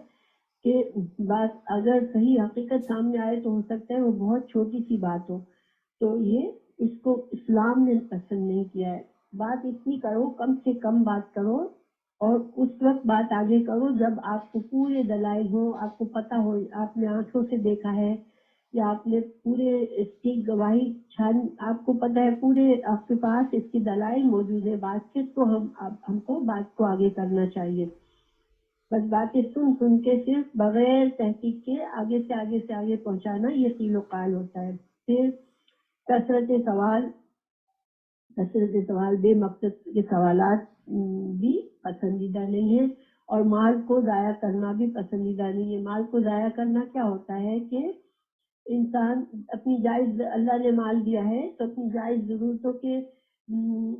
کہ بات اگر صحیح حقیقت سامنے آئے تو ہو سکتا ہے وہ بہت چھوٹی سی بات ہو، تو یہ اس کو اسلام نے پسند نہیں کیا ہے۔ بات اتنی کرو، کم سے کم بات کرو، اور اس وقت بات آگے کرو جب آپ کو پورے دلائل ہو، آپ کو پتہ ہو، آپ نے آنکھوں سے دیکھا ہے یا آپ نے پورے اس کی گواہی آپ کو پتہ ہے، پورے آپ کے پاس اس کی دلائل موجود ہے بات کے، تو ہم کو بات کو آگے کرنا چاہیے۔ بس باتیں سن کے صرف بغیر تحقیق کے آگے سے آگے سے آگے پہنچانا، یہ قیل و قال ہوتا ہے۔ پھر کثرت سوال، بے مقصد کے سوالات بھی پسندیدہ نہیں ہے، اور مال کو ضائع کرنا بھی پسندیدہ نہیں ہے۔ مال کو ضائع کرنا کیا ہوتا ہے کہ انسان اپنی جائز، اللہ نے مال دیا ہے تو اپنی جائز ضرورتوں کے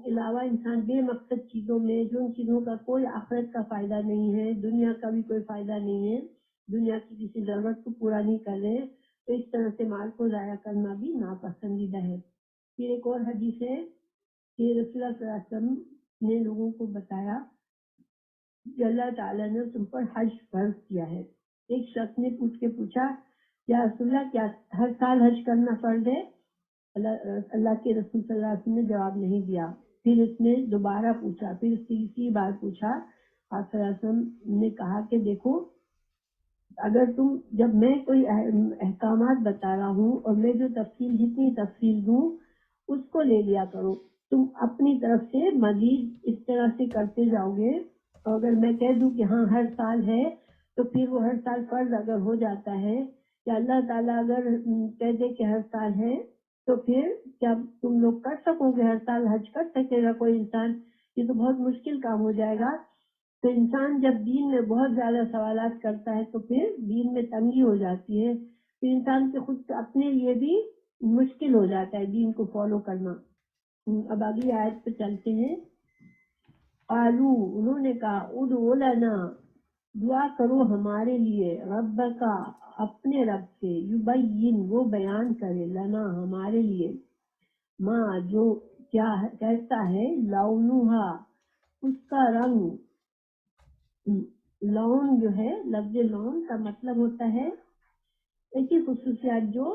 علاوہ انسان بے مقصد چیزوں میں، جو ان چیزوں کا کوئی آخرت کا فائدہ نہیں ہے، دنیا کا بھی کوئی فائدہ نہیں ہے، دنیا کی کسی ضرورت کو پورا نہیں کر رہے، تو اس طرح سے مال کو ضائع کرنا بھی ناپسندیدہ ہے۔ پھر ایک اور حدیث ہے کہ رسول اللہ صلی اللہ علیہ وسلم نے لوگوں کو بتایا کہ اللہ تعالیٰ نے تم پر حج فرض کیا ہے۔ ایک شخص نے پوچھ کے پوچھا، یا رسول اللہ کیا ہر سال حج کرنا فرض ہے؟ اللہ کے رسول صلی اللہ علیہ وسلم نے جواب نہیں دیا۔ پھر اس نے دوبارہ پوچھا، پھر تیسری بار پوچھا، آپ صلی اللہ علیہ وسلم نے کہا کہ دیکھو، اگر جب میں کوئی احکامات بتا رہا ہوں اور میں جو جتنی تفصیل دوں اس کو لے لیا کرو، تم اپنی طرف سے مزید اس طرح سے کرتے جاؤ گے، اور اگر میں کہہ دوں کہ ہاں ہر سال ہے، تو پھر وہ ہر سال فرض اگر ہو جاتا ہے، یا اللہ تعالیٰ اگر کہہ دے کہ ہر سال ہے، تو پھر کیا تم لوگ کر سکو گے؟ ہر سال حج کر سکے گا کوئی انسان؟ یہ تو بہت مشکل کام ہو جائے گا۔ تو انسان جب دین میں بہت زیادہ سوالات کرتا ہے تو پھر دین میں تنگی ہو جاتی ہے، پھر انسان کے خود اپنے لیے بھی مشکل ہو جاتا ہے دین کو فالو کرنا۔ اب اگلی آیت پہ چلتے ہیں۔ قالو، انہوں نے کہا، ادعو لنا، دعا کرو ہمارے لیے، ربکا، اپنے رب سے، یبین، وہ بیان کرے، لنا، ہمارے لیے، ماں جو کیا کیسا ہے، لونہا اس کا رنگ، لون جو ہے لفظ لون کا مطلب ہوتا ہے ایسی خصوصیات جو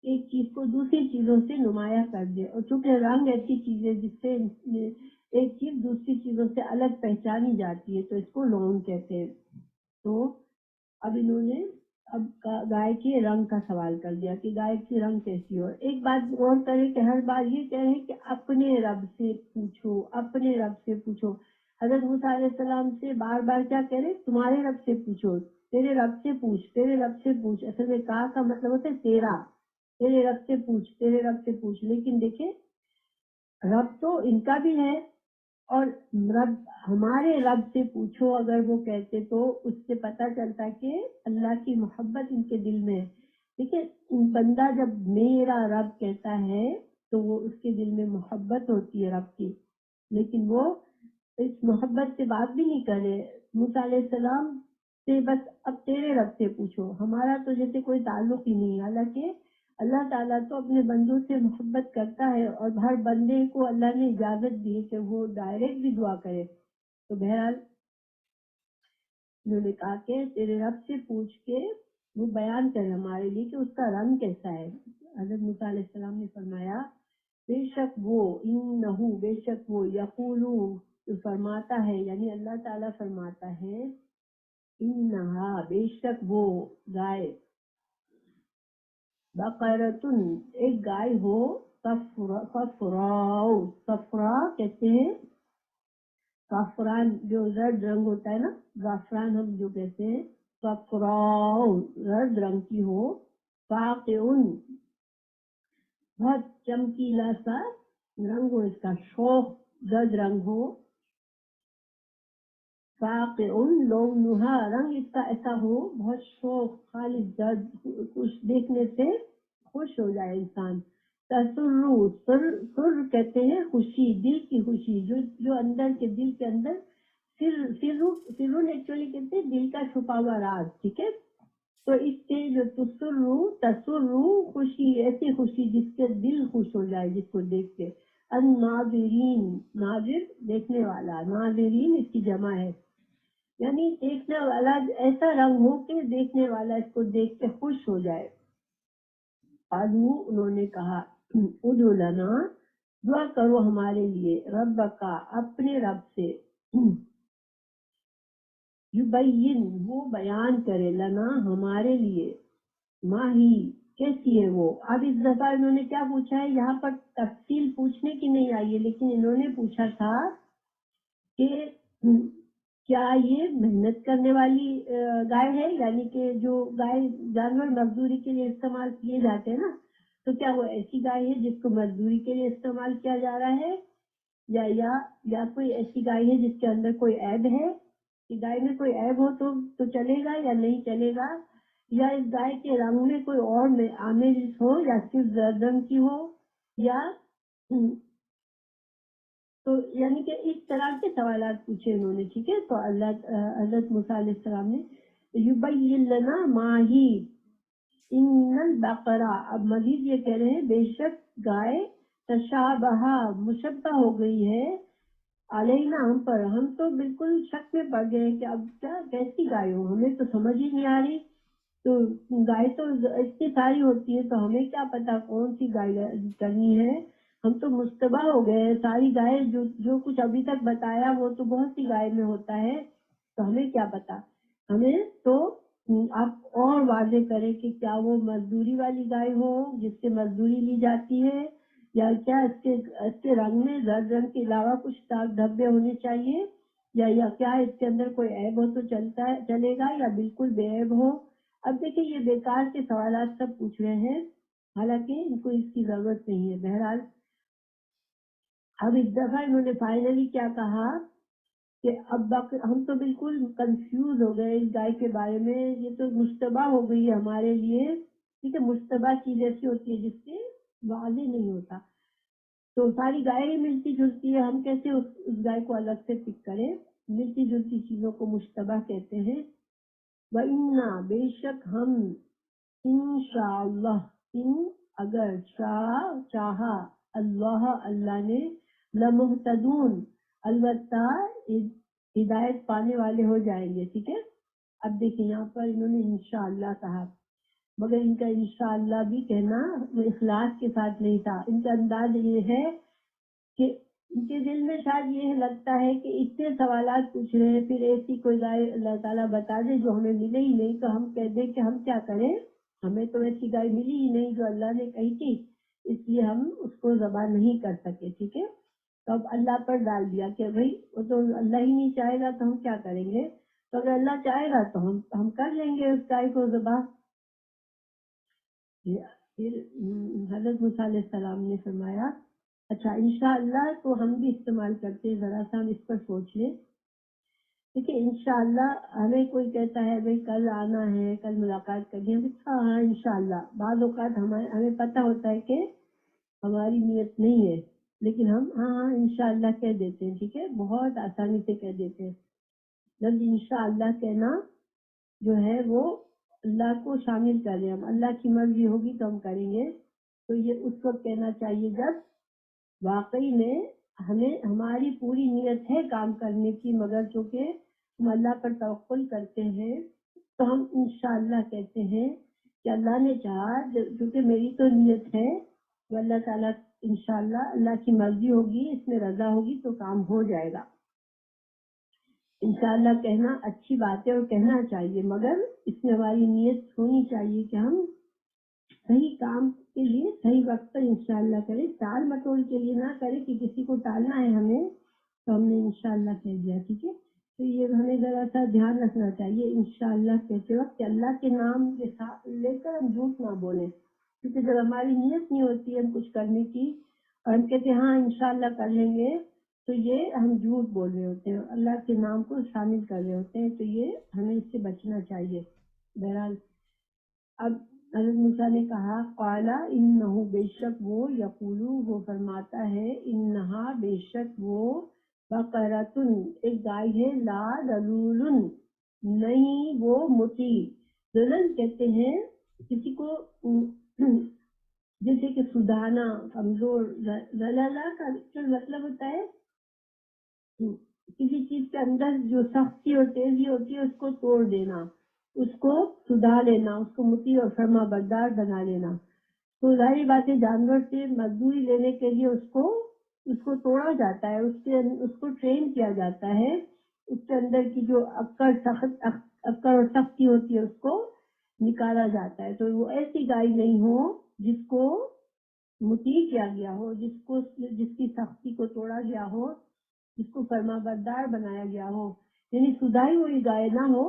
ایک چیز کو دوسری چیزوں سے نمایاں کر دے، اور چونکہ رنگ ایسی چیز ہے جس سے ایک چیز دوسری چیزوں سے الگ پہچانی جاتی ہے، تو اس کو لون کہتے ہیں۔ تو اب انہوں نے گائے کے رنگ کا سوال کر دیا کہ گائے کی رنگ کیسی ہو۔ ایک بات غور کریں کہ ہر بار یہ کہہ رہے ہیں کہ اپنے رب سے پوچھو، اپنے رب سے پوچھو۔ حضرت موسیٰ علیہ السلام سے بار بار کیا کہہ رہے؟ تمہارے رب سے پوچھو، تیرے رب سے پوچھ، تیرے رب سے پوچھ۔ اصل میں کہا کا مطلب ہوتا ہے تیرا، تیرے رب سے پوچھ، تیرے رب سے پوچھ۔ لیکن دیکھیں رب تو ان کا بھی ہے، اور رب ہمارے رب سے پوچھو اگر وہ کہتے تو اس سے پتہ چلتا کہ اللہ کی محبت ان کے دل میں ہے۔ دیکھیں بندہ جب میرا رب کہتا ہے تو وہ اس کے دل میں محبت ہوتی ہے رب کی، لیکن وہ اس محبت سے بات بھی نہیں کرے۔ موسیٰ علیہ السلام سے بس اب تیرے رب سے پوچھو، ہمارا تو جیسے کوئی تعلق ہی نہیں ہے، حالانکہ اللہ تعالیٰ تو اپنے بندوں سے محبت کرتا ہے، اور ہر بندے کو اللہ نے اجازت دی ہے کہ وہ ڈائریکٹ بھی دعا کرے۔ تو بہرحال انہوں نے کہا کہ تیرے رب سے پوچھ کے وہ بیان کرے ہمارے لیے کہ اس کا رنگ کیسا ہے۔ حضرت موسیٰ علیہ السلام نے فرمایا بے شک وہ، انہو بے شک وہ، یقولو جو فرماتا ہے، یعنی اللہ تعالیٰ فرماتا ہے، انہا بے شک وہ گائے، بقرتن ایک گائے ہو، صفراء، صفراء کہتے ہیں زعفران جو ریڈ رنگ ہوتا ہے نا، زعفران ہم جو کہتے ہیں، صفراء ریڈ رنگ کی ہو، فاقعن بہت چمکیلا سا رنگ ہو اس کا، شوخ زرد رنگ ہو، فاقعن لونہا رنگ اس کا ایسا ہو بہت شوخ خالص زرد، کچھ دیکھنے سے خوش ہو جائے انسان۔ تسر سر کہتے ہیں خوشی، دل کی خوشی، جو اندر کے دل کے اندر، سرون ایکچولی کہتے ہیں دل کا چھپا ہوا راز، ٹھیک ہے؟ تو اس سے جو تسر خوشی، ایسی خوشی جس سے دل خوش ہو جائے جس کو دیکھ کے۔ الناظرین ناظر دیکھنے والا، ناظرین اس کی جمع ہے، یعنی دیکھنے والا ایسا رنگ ہو کہ دیکھنے والا اس کو دیکھ کے خوش ہو جائے۔ قالو انہوں نے کہا ادعو لنا دعا کرو ہمارے لیے، رب کا اپنے رب سے، یبین وہ بیان کرے، لنا ہمارے لیے، ماہی کیسی ہے وہ۔ اب اس دفعہ انہوں نے کیا پوچھا ہے، یہاں پر تفصیل پوچھنے کی نہیں آئی ہے، لیکن انہوں نے پوچھا تھا کہ کیا یہ محنت کرنے والی گائے ہے، یعنی کہ جو گائے جانور مزدوری کے لیے استعمال کیے جاتے ہیں نا، تو کیا وہ ایسی گائے ہے جس کو مزدوری کے لیے استعمال کیا جا رہا ہے، یا کوئی ایسی گائے ہے جس کے اندر کوئی عیب ہے، کہ گائے میں کوئی عیب ہو تو چلے گا یا نہیں چلے گا، یا اس گائے کے رنگ میں کوئی اور آمیز ہو، یا صرف زرد رنگ کی ہو، یا تو یعنی کہ اس طرح کے سوالات پوچھے انہوں نے، ٹھیک ہے؟ تو حضرت موسیٰ علیہ السلام نے یبین لنا ماہی ان البقرہ، اب مزید یہ کہہ رہے ہیں بے شک گائے تشابہ مشبہ ہو گئی ہے، علینا ہم پر، ہم تو بالکل شک میں پڑ گئے کہ اب کیا کیسی گائے ہو، ہمیں تو سمجھ ہی نہیں آ رہی۔ تو گائے تو اتنی ساری ہوتی ہے تو ہمیں کیا پتا کون سی گائے کرنی ہے، ہم تو مشتبہ ہو گئے، ساری گائے جو کچھ ابھی تک بتایا وہ تو بہت سی گائے میں ہوتا ہے، تو ہمیں کیا پتا، ہمیں تو آپ اور واضح کریں کہ کیا وہ مزدوری والی گائے ہو جس سے مزدوری لی جاتی ہے، یا کیا اس کے رنگ میں زرد رنگ کے علاوہ کچھ داغ دھبے ہونے چاہیے، یا کیا اس کے اندر کوئی عیب ہو تو چلے گا، یا بالکل بے عیب ہو۔ اب دیکھیں یہ بیکار کے سوالات سب پوچھ رہے ہیں، حالانکہ ان کو اس کی ضرورت نہیں ہے۔ بہرحال اب ایک دفعہ انہوں نے فائنلی کیا کہا کہ اب ہم تو بالکل کنفیوز ہو گئے اس گائے کے بارے میں، یہ تو مشتبہ ہو گئی ہے ہمارے لیے، ٹھیک ہے؟ مشتبہ چیز ایسی ہوتی ہے جس سے واضح نہیں ہوتا، تو ساری گائے ہی ملتی جلتی ہے، ہم کیسے اس گائے کو الگ سے پک کریں، ملتی جلتی چیزوں کو مشتبہ کہتے ہیں۔ وَإِنَّا بے شک ہم، انشاءاللہ، ان اگر چاہا اللہ اللہ نے لمہتدون البتہ ہدایت پانے والے ہو جائیں گے. ٹھیک ہے. اب دیکھیں یہاں پر انہوں نے انشاءاللہ کہا، مگر ان کا انشاءاللہ بھی کہنا اخلاص کے ساتھ نہیں تھا. ان کا انداز یہ ہے کہ ان کے دل میں شاید یہ لگتا ہے کہ اتنے سوالات پوچھ رہے ہیں، پھر ایسی کوئی گائے اللہ تعالیٰ بتا دے جو ہمیں ملے ہی نہیں تو ہم کہہ دیں کہ ہم کیا کریں، ہمیں تو ایسی گائے ملی ہی نہیں جو اللہ نے کہی تھی، اس لیے ہم اس کو ذبح نہیں کر سکے. ٹھیک ہے. تو اب اللہ پر ڈال دیا کہ بھائی وہ تو اللہ ہی نہیں چاہے گا تو ہم کیا کریں گے، تو اگر اللہ چاہے گا تو ہم کر لیں گے اس گائے کو ذبح. پھر حضرت موسیٰ علیہ السلام نے فرمایا اچھا انشاءاللہ تو ہم بھی استعمال کرتے ہیں، ذرا سا ہم اس پر سوچ لیں. دیکھیے انشاءاللہ ہمیں کوئی کہتا ہے بھائی کل آنا ہے، کل ملاقات کرنی ہے، ہاں انشاءاللہ. بعض اوقات ہمیں پتہ ہوتا ہے کہ ہماری نیت نہیں ہے لیکن ہم ہاں انشاءاللہ کہہ دیتے ہیں. ٹھیک ہے. بہت آسانی سے کہہ دیتے ہیں. جب انشاءاللہ کہنا جو ہے وہ اللہ کو شامل کر رہے ہیں، ہم اللہ کی مرضی ہوگی تو ہم کریں گے. تو یہ اس وقت کہنا چاہیے جب واقعی میں ہماری پوری نیت ہے کام کرنے کی، مگر چونکہ ہم اللہ پر توکل کرتے ہیں تو ہم انشاءاللہ کہتے ہیں کہ اللہ نے چاہا، چونکہ میری تو نیت ہے تو اللہ تعالیٰ انشاءاللہ اللہ کی مرضی ہوگی، اس میں رضا ہوگی تو کام ہو جائے گا. انشاءاللہ کہنا اچھی بات ہے اور کہنا چاہیے، مگر اس میں ہماری نیت ہونی چاہیے کہ ہم صحیح کام کے لیے صحیح وقت پر انشاءاللہ کریں، ٹال مٹول کے لیے نہ کریں کہ کسی کو ٹالنا ہے ہمیں تو ہم نے انشاءاللہ کہہ دیا. ٹھیک ہے. تو یہ ہمیں ذرا سا دھیان رکھنا چاہیے انشاءاللہ کہتے وقت کہ اللہ کے نام کے ساتھ لے کر ہم جھوٹ نہ بولیں، کیونکہ جب ہماری نیت نہیں ہوتی ہے ہم کچھ کرنے کی اور ہم کہتے ہیں ہاں انشاءاللہ کر لیں گے تو یہ ہم جھوٹ بول رہے ہوتے ہیں، اللہ کے نام کو شامل کر رہے ہوتے ہیں. تو یہ ہمیں اس سے بچنا چاہیے. بہرحال اب حضرت موسیٰ نے کہا قالا انہو بے شک وہ یقولو وہ فرماتا ہے انہا بے شک وہ بقرتن ایک گائے ہے لا ذلولن نہیں وہ موٹی. ذلل کہتے ہیں کسی کو جیسے کہ سدھانا کمزور. ذلالہ کا مطلب ہوتا ہے کسی چیز کے اندر جو سختی اور تیزی ہوتی ہے اس کو توڑ دینا، اس کو سدھا لینا، اس کو مطیع اور فرما بردار بنا لینا. تو ظاہری بات ہے جانور سے مزدوری لینے کے لیے اس کو توڑا جاتا ہے، اس کو ٹرین کیا جاتا ہے، اس کے اندر کی جو اکڑ اور سختی ہوتی ہے اس کو نکالا جاتا ہے. تو وہ ایسی گائے نہیں ہو جس کو مطیع کیا گیا ہو، جس کی سختی کو توڑا گیا ہو، جس کو فرما بردار بنایا گیا ہو. یعنی سدھائی ہوئی گائے نہ ہو،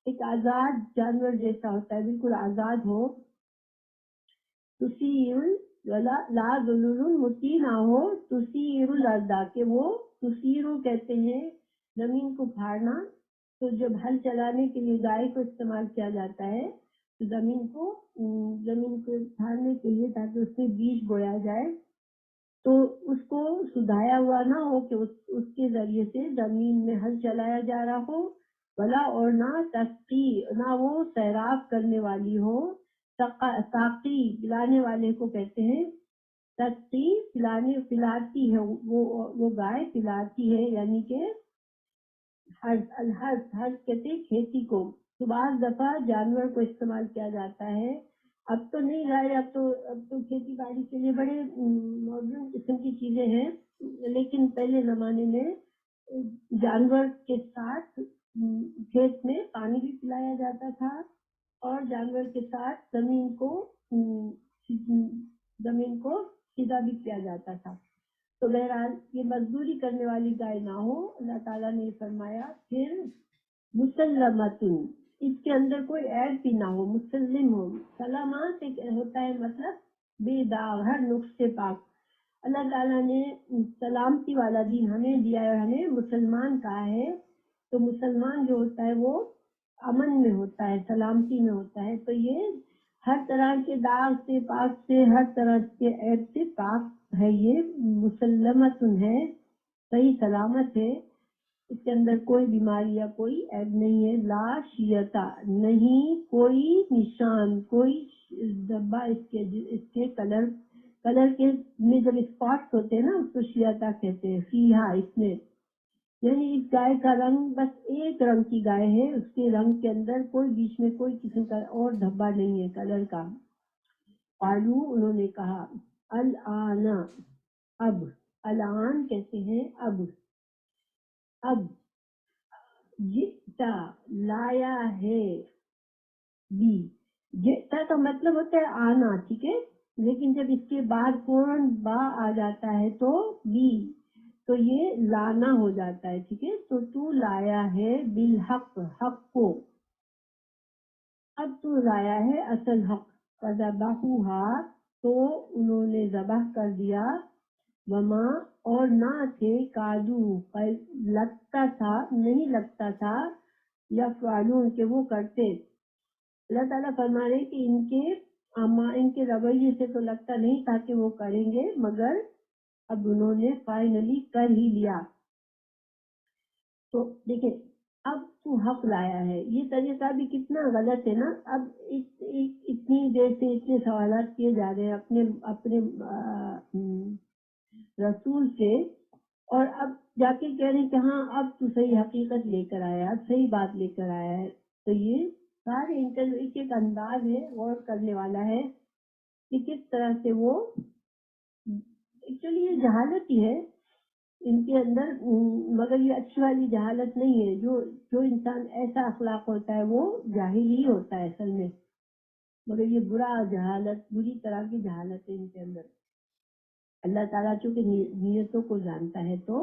ایک آزاد جانور جیسا ہوتا ہے، بالکل آزاد ہو. تسیر لا ذلول مطیع نہ ہو. تسیر الارض کہ وہ تسیرو کہتے ہیں زمین کو پھاڑنا. تو جب ہل چلانے کے لیے گائے کو استعمال کیا جاتا ہے تو زمین کو پھاڑنے کے لیے تاکہ اس سے بیج بویا جائے، تو اس کو سدھایا ہوا نہ ہو کہ اس کے ذریعے سے زمین میں ہل چلایا جا رہا ہو، بلا اور نہ تسقی نہ وہ سیراب کرنے والی ہو. ساقی پلانے والے کو کہتے ہیں. تسقی پلاتی ہے، وہ گائے پلاتی ہے، یعنی کہ ہر کہتے ہیں کھیتی کو. تو بعض دفعہ جانور کو استعمال کیا جاتا ہے. اب تو نہیں رہا، اب تو کھیتی باڑی کے لیے بڑے ماڈرن قسم کی چیزیں ہیں، لیکن پہلے زمانے میں جانور کے ساتھ کھیت میں پانی بھی پلایا جاتا تھا اور جانور کے ساتھ زمین کو سیدھا بھی کیا جاتا تھا. تو بہرحال یہ مزدوری کرنے والی گائے نہ ہو. اللہ تعالیٰ نے فرمایا پھر مسلمتن اس کے اندر کوئی عیب بھی نہ ہو، مسلم ہو. سلامات ہوتا ہے مطلب بے داغ، ہر نقص سے پاک. اللہ تعالیٰ نے سلامتی والا دین ہمیں دیا ہے، ہمیں مسلمان کہا ہے. تو مسلمان جو ہوتا ہے وہ امن میں ہوتا ہے، سلامتی میں ہوتا ہے. تو یہ ہر طرح کے داغ سے پاک سے، ہر طرح کے عیب سے پاک ہے. یہ مسلمتن ہے، صحیح سلامت ہے، اس کے اندر کوئی بیماری یا کوئی عیب نہیں ہے. لا شیعتا نہیں کوئی نشان، کوئی دھبا اس کے کلر کلر کے میں جب اسپاٹس ہوتے ہیں نا اس کو شیاتا کہتے ہیں. فیہا اس میں یعنی اس گائے کا رنگ بس ایک رنگ کی گائے ہے, اس کے رنگ کے اندر کوئی بیچ میں کوئی قسم کا اور دھبا نہیں ہے کلر کا. قالو انہوں نے کہا الآن اب, الآن کہتے ہیں اب جئتا لایا ہے, بی جئتا کا مطلب ہوتا ہے آنا, ٹھیک ہے, لیکن جب اس کے بعد فوراً با آ جاتا ہے تو بی تو یہ لانا ہو جاتا ہے, ٹھیک ہے. تو لایا ہے بالحق, حق کو, اب تو لایا ہے اصل حق. فذبحوها تو انہوں نے ذبح کر دیا, وما اور نہ تھے, کادو لگتا تھا, نہیں لگتا تھا, یا فعلون کے وہ کرتے. اللہ تعالیٰ فرما رہے کہ ان کے رویے سے تو لگتا نہیں تھا کہ وہ کریں گے, مگر اب انہوں نے فائنلی کر ہی لیا. تو دیکھیں اب تو حق لایا ہے, یہ طریقہ بھی کتنا غلط ہے نا. اب اتنی دیر سے اتنے سوالات کیے جا رہے ہیں اپنے رسول سے, اور اب جا کے کہہ رہے ہیں کہ ہاں اب تو صحیح حقیقت لے کر آیا, اب صحیح بات لے کر آیا ہے. تو یہ سارے انٹرویو ایک انداز ہے غور کرنے والا ہے کہ کس طرح سے وہ ایکچولی یہ جہالت ہی ہے ان کے اندر, مگر یہ اچھی والی جہالت نہیں ہے. جو انسان ایسا اخلاق ہوتا ہے وہ جاہل ہی ہوتا ہے اصل میں, مگر یہ بری طرح کی جہالت ہے ان کے اندر. اللہ تعالیٰ چونکہ نیتوں کو جانتا ہے تو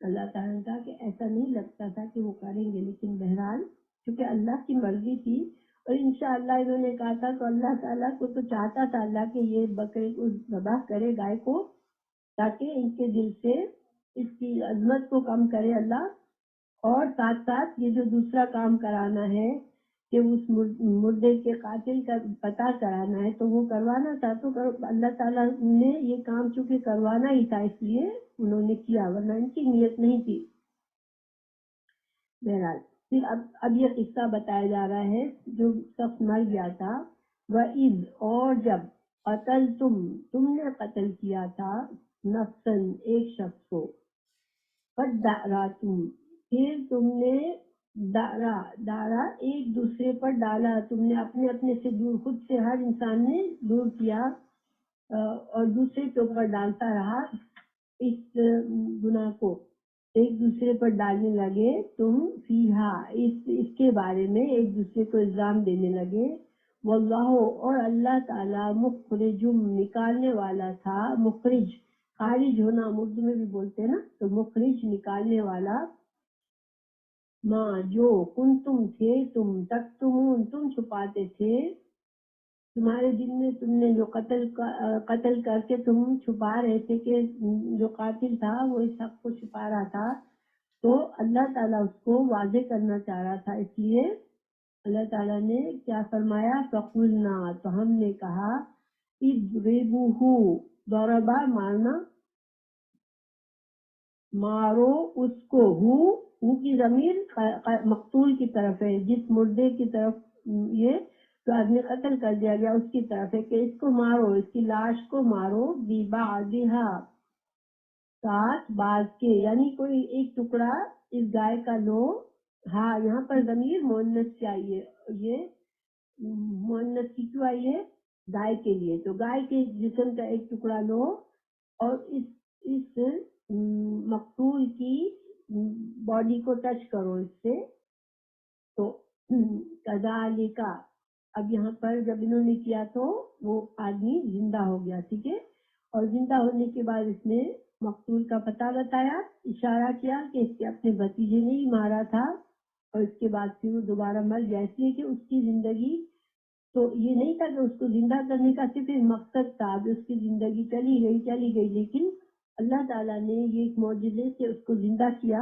اللہ تعالیٰ نے کہا کہ ایسا نہیں لگتا تھا کہ وہ کریں گے, لیکن بہرحال چونکہ اللہ کی مرضی تھی, اور انشاءاللہ انہوں نے کہا تھا تو اللہ تعالیٰ کو تو چاہتا تھا اللہ کہ یہ بکرے کو ذبح کرے, گائے کو, تاکہ ان کے دل سے اس کی عظمت کو کم کرے اللہ, اور ساتھ ساتھ یہ جو دوسرا کام کرانا ہے کہ اس مردے کے قاتل کا پتہ کرانا ہے تو وہ کروانا تھا. تو اللہ تعالیٰ نے یہ کام چونکہ کروانا ہی تھا اس لیے انہوں نے کیا, ورنہ ان کی نیت نہیں تھی. بہرحال پھر اب یہ قصہ بتایا جا رہا ہے جو شخص مر گیا تھا. وَإِذْ اور جب تم نے قتل کیا تھا نفسن ایک شخص کو, فَدَّعْرَاتُمْ پھر تم نے ڈالا ایک دوسرے پر ڈالا, تم نے اپنے سے دور, خود سے ہر انسان نے دور کیا اور دوسرے کے اوپر ڈالتا رہا اس گناہ کو, ایک دوسرے پر ڈالنے لگے تم فیہا اس کے بارے میں ایک دوسرے کو الزام دینے لگے. واللہ اور اللہ تعالیٰ مخرجم نکالنے والا تھا, مخرج خارج ہونا اردو میں بھی بولتے ہیں نا, تو مخرج نکالنے والا, ماں جو کنتم تھے تم چھپاتے تھے, تمہارے دل میں تم نے جو قتل کر کے تم چھپا رہے تھے کہ جو قاتل تھا وہ اس حق کو چھپا رہا تھا, تو اللہ تعالیٰ اس کو واضح کرنا چاہ رہا تھا. اس لیے اللہ تعالیٰ نے کیا فرمایا, فقلنا تو ہم نے کہا, اضربوہ ضربا مارنا, مارو اس کو, ہو کی ضمیر مقتول کی طرف ہے, جس مردے کی طرف یہ تو آدمی قتل کر دیا گیا اس کی طرف ہے کہ اس کو مارو, اس کی لاش کو مارو, ببعضھا ساتھ بعض کے, یعنی کوئی ایک ٹکڑا اس گائے کا لو. ہاں یہاں پر ضمیر مؤنث سے آئی ہے, یہ مؤنث کی کیوں آئی ہے, گائے کے لیے. تو گائے کے جسم کا ایک ٹکڑا لو اور اس مقتول کی باڈی کو ٹچ کرو اس سے, تو کذالک اب یہاں پر جب انہوں نے کیا تو وہ آدمی زندہ ہو گیا, ٹھیک ہے, اور زندہ ہونے کے بعد اس نے مقتول کا پتہ بتایا, اشارہ کیا کہ اس کے اپنے بھتیجے نے ہی مارا تھا, اور اس کے بعد پھر وہ دوبارہ مر گیا, اس لیے کہ اس کی زندگی تو یہ نہیں تھا کہ اس کو زندہ کرنے کا صرف ایک مقصد تھا, اب اس کی زندگی چلی گئی, لیکن اللہ تعالیٰ نے یہ ایک معجزے سے اس کو زندہ کیا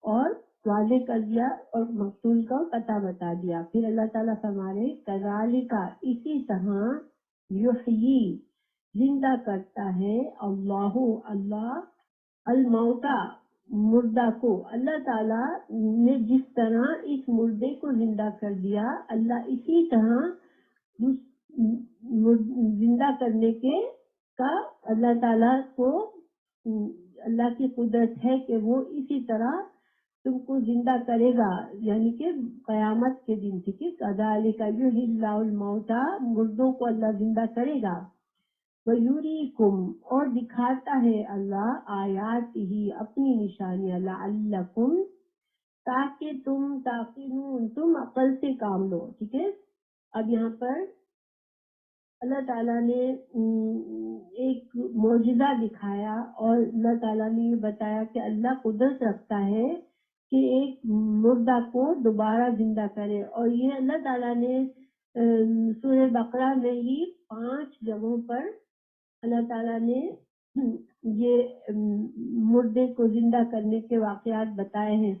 اور واضح کر دیا اور مقتول کا پتہ بتا دیا. پھر اللہ تعالیٰ فرمارے کذالک اسی طرح یحیی زندہ کرتا ہے اللہ الموتى مردہ کو. اللہ تعالیٰ نے جس طرح اس مردے کو زندہ کر دیا, اللہ اسی طرح زندہ کرنے کے کا اللہ تعالیٰ کو اللہ کی قدرت ہے کہ وہ اسی طرح تم کو زندہ کرے گا، یعنی کہ قیامت کے دن، ٹھیک ہے، کذالک یحیی اللہ الموتیٰ، مردوں کو اللہ زندہ کرے گا، وَیُرِیکُم، اور دکھاتا ہے اللہ آیاتہ، اپنی نشانیاں، لعلکم، تاکہ تم تعقلون، تم عقل سے کام لو، ٹھیک ہے۔ اب یہاں پر اللہ تعالیٰ نے ایک معجزہ دکھایا، اور اللہ تعالیٰ نے یہ بتایا کہ اللہ قدرت رکھتا ہے کہ ایک مردہ کو دوبارہ زندہ کرے، اور یہ اللہ تعالیٰ نے سورہ بقرہ میں ہی 5 جگہوں پر اللہ تعالیٰ نے یہ مردے کو زندہ کرنے کے واقعات بتائے ہیں۔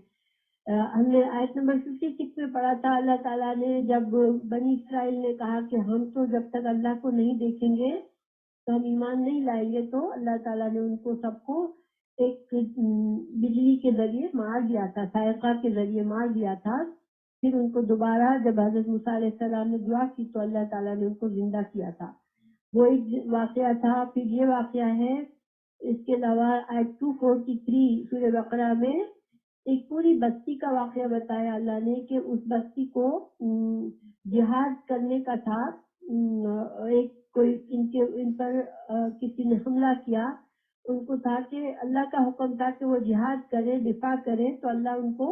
ہم نے آیت نمبر 56 میں پڑھا تھا، اللہ تعالیٰ نے جب بنی اسرائیل نے کہا کہ ہم تو جب تک اللہ کو نہیں دیکھیں گے تو ہم ایمان نہیں لائیں گے، تو اللہ تعالیٰ نے ان کو سب کو ایک بجلی کے ذریعے مار دیا تھا، صاعقہ کے ذریعے مار دیا تھا۔ پھر ان کو دوبارہ جب حضرت موسیٰ علیہ السلام نے دعا کی تو اللہ تعالیٰ نے ان کو زندہ کیا تھا، وہ ایک واقعہ تھا۔ پھر یہ واقعہ ہے، اس کے علاوہ آیت 243 سورہ بقرہ میں ایک پوری بستی کا واقعہ بتایا اللہ نے کہ اس بستی کو جہاد کرنے کا تھا، ایک کوئی ان پر کسی نے حملہ کیا، ان کو تھا کہ اللہ کا حکم تھا کہ وہ جہاد کرے، دفاع کرے تو اللہ ان کو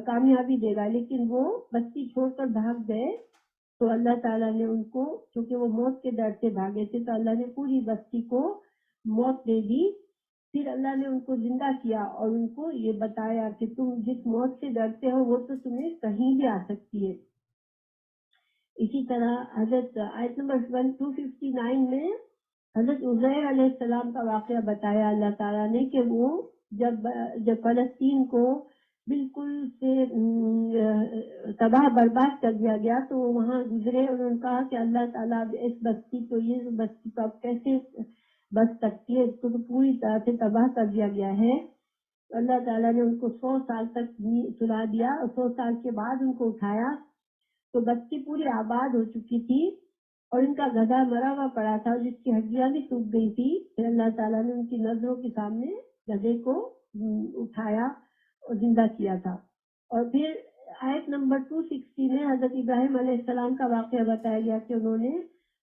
کامیابی دے گا، لیکن وہ بستی چھوڑ کر بھاگ گئے تو اللہ تعالیٰ نے ان کو، چونکہ وہ موت کے ڈر سے بھاگے تھے تو اللہ نے پوری بستی کو موت دے دی۔ پھر اللہ نے ان کو زندہ کیا اور ان کو یہ بتایا کہ تم جس موت سے ڈرتے ہو وہ تو تمہیں کہیں بھی آ سکتی ہے۔ اسی طرح حضرت آیت نمبر 259 میں حضرت عزیر علیہ السلام کا واقعہ بتایا اللہ تعالیٰ نے کہ وہ جب فلسطین کو بالکل سے تباہ برباد کر دیا گیا تو وہاں گزرے، انہوں نے کہا کہ اللہ تعالیٰ اس بستی کو، یہ بستی کو اب کیسے بچ سکتی ہے، اس کو تو پوری طرح سے تباہ کر دیا گیا ہے۔ اللہ تعالیٰ نے ان کو 100 سال تک سلا دیا، اور 100 سال کے بعد ان کو اٹھایا تو بستی پوری آباد ہو چکی تھی اور ان کا گدھا مرا ہوا پڑا تھا جس کی ہڈیاں بھی ٹوٹ گئی تھی۔ پھر اللہ تعالیٰ نے ان کی نظروں کے سامنے گدھے کو اٹھایا اور زندہ کیا تھا۔ اور پھر آیت نمبر 260 میں حضرت ابراہیم علیہ السلام کا واقعہ بتایا گیا کہ انہوں نے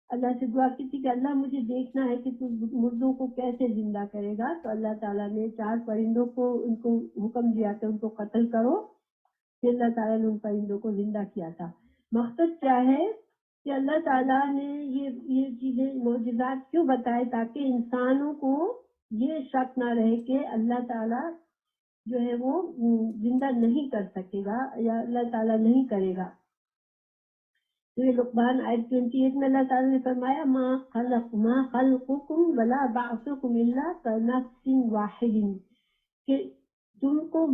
اللہ سے دعا کی تھی کہ اللہ مجھے دیکھنا ہے کہ تم مردوں کو کیسے زندہ کرے گا، تو اللہ تعالیٰ نے 4 پرندوں کو ان کو حکم دیا کہ ان کو قتل کرو، پھر اللہ تعالیٰ نے ان پرندوں کو زندہ کیا تھا۔ مقصد کیا ہے کہ اللہ تعالیٰ نے یہ چیزیں معجزات کیوں بتائے، تاکہ انسانوں کو یہ شک نہ رہے کہ اللہ تعالیٰ جو ہے وہ زندہ نہیں کر سکے گا یا اللہ تعالیٰ نہیں کرے گا۔ سورہ لقمان آیت 28 میں اللہ تعالیٰ نے فرمایا ما خلقکم ولا بعثکم الا کنفس واحد، کہ تم کو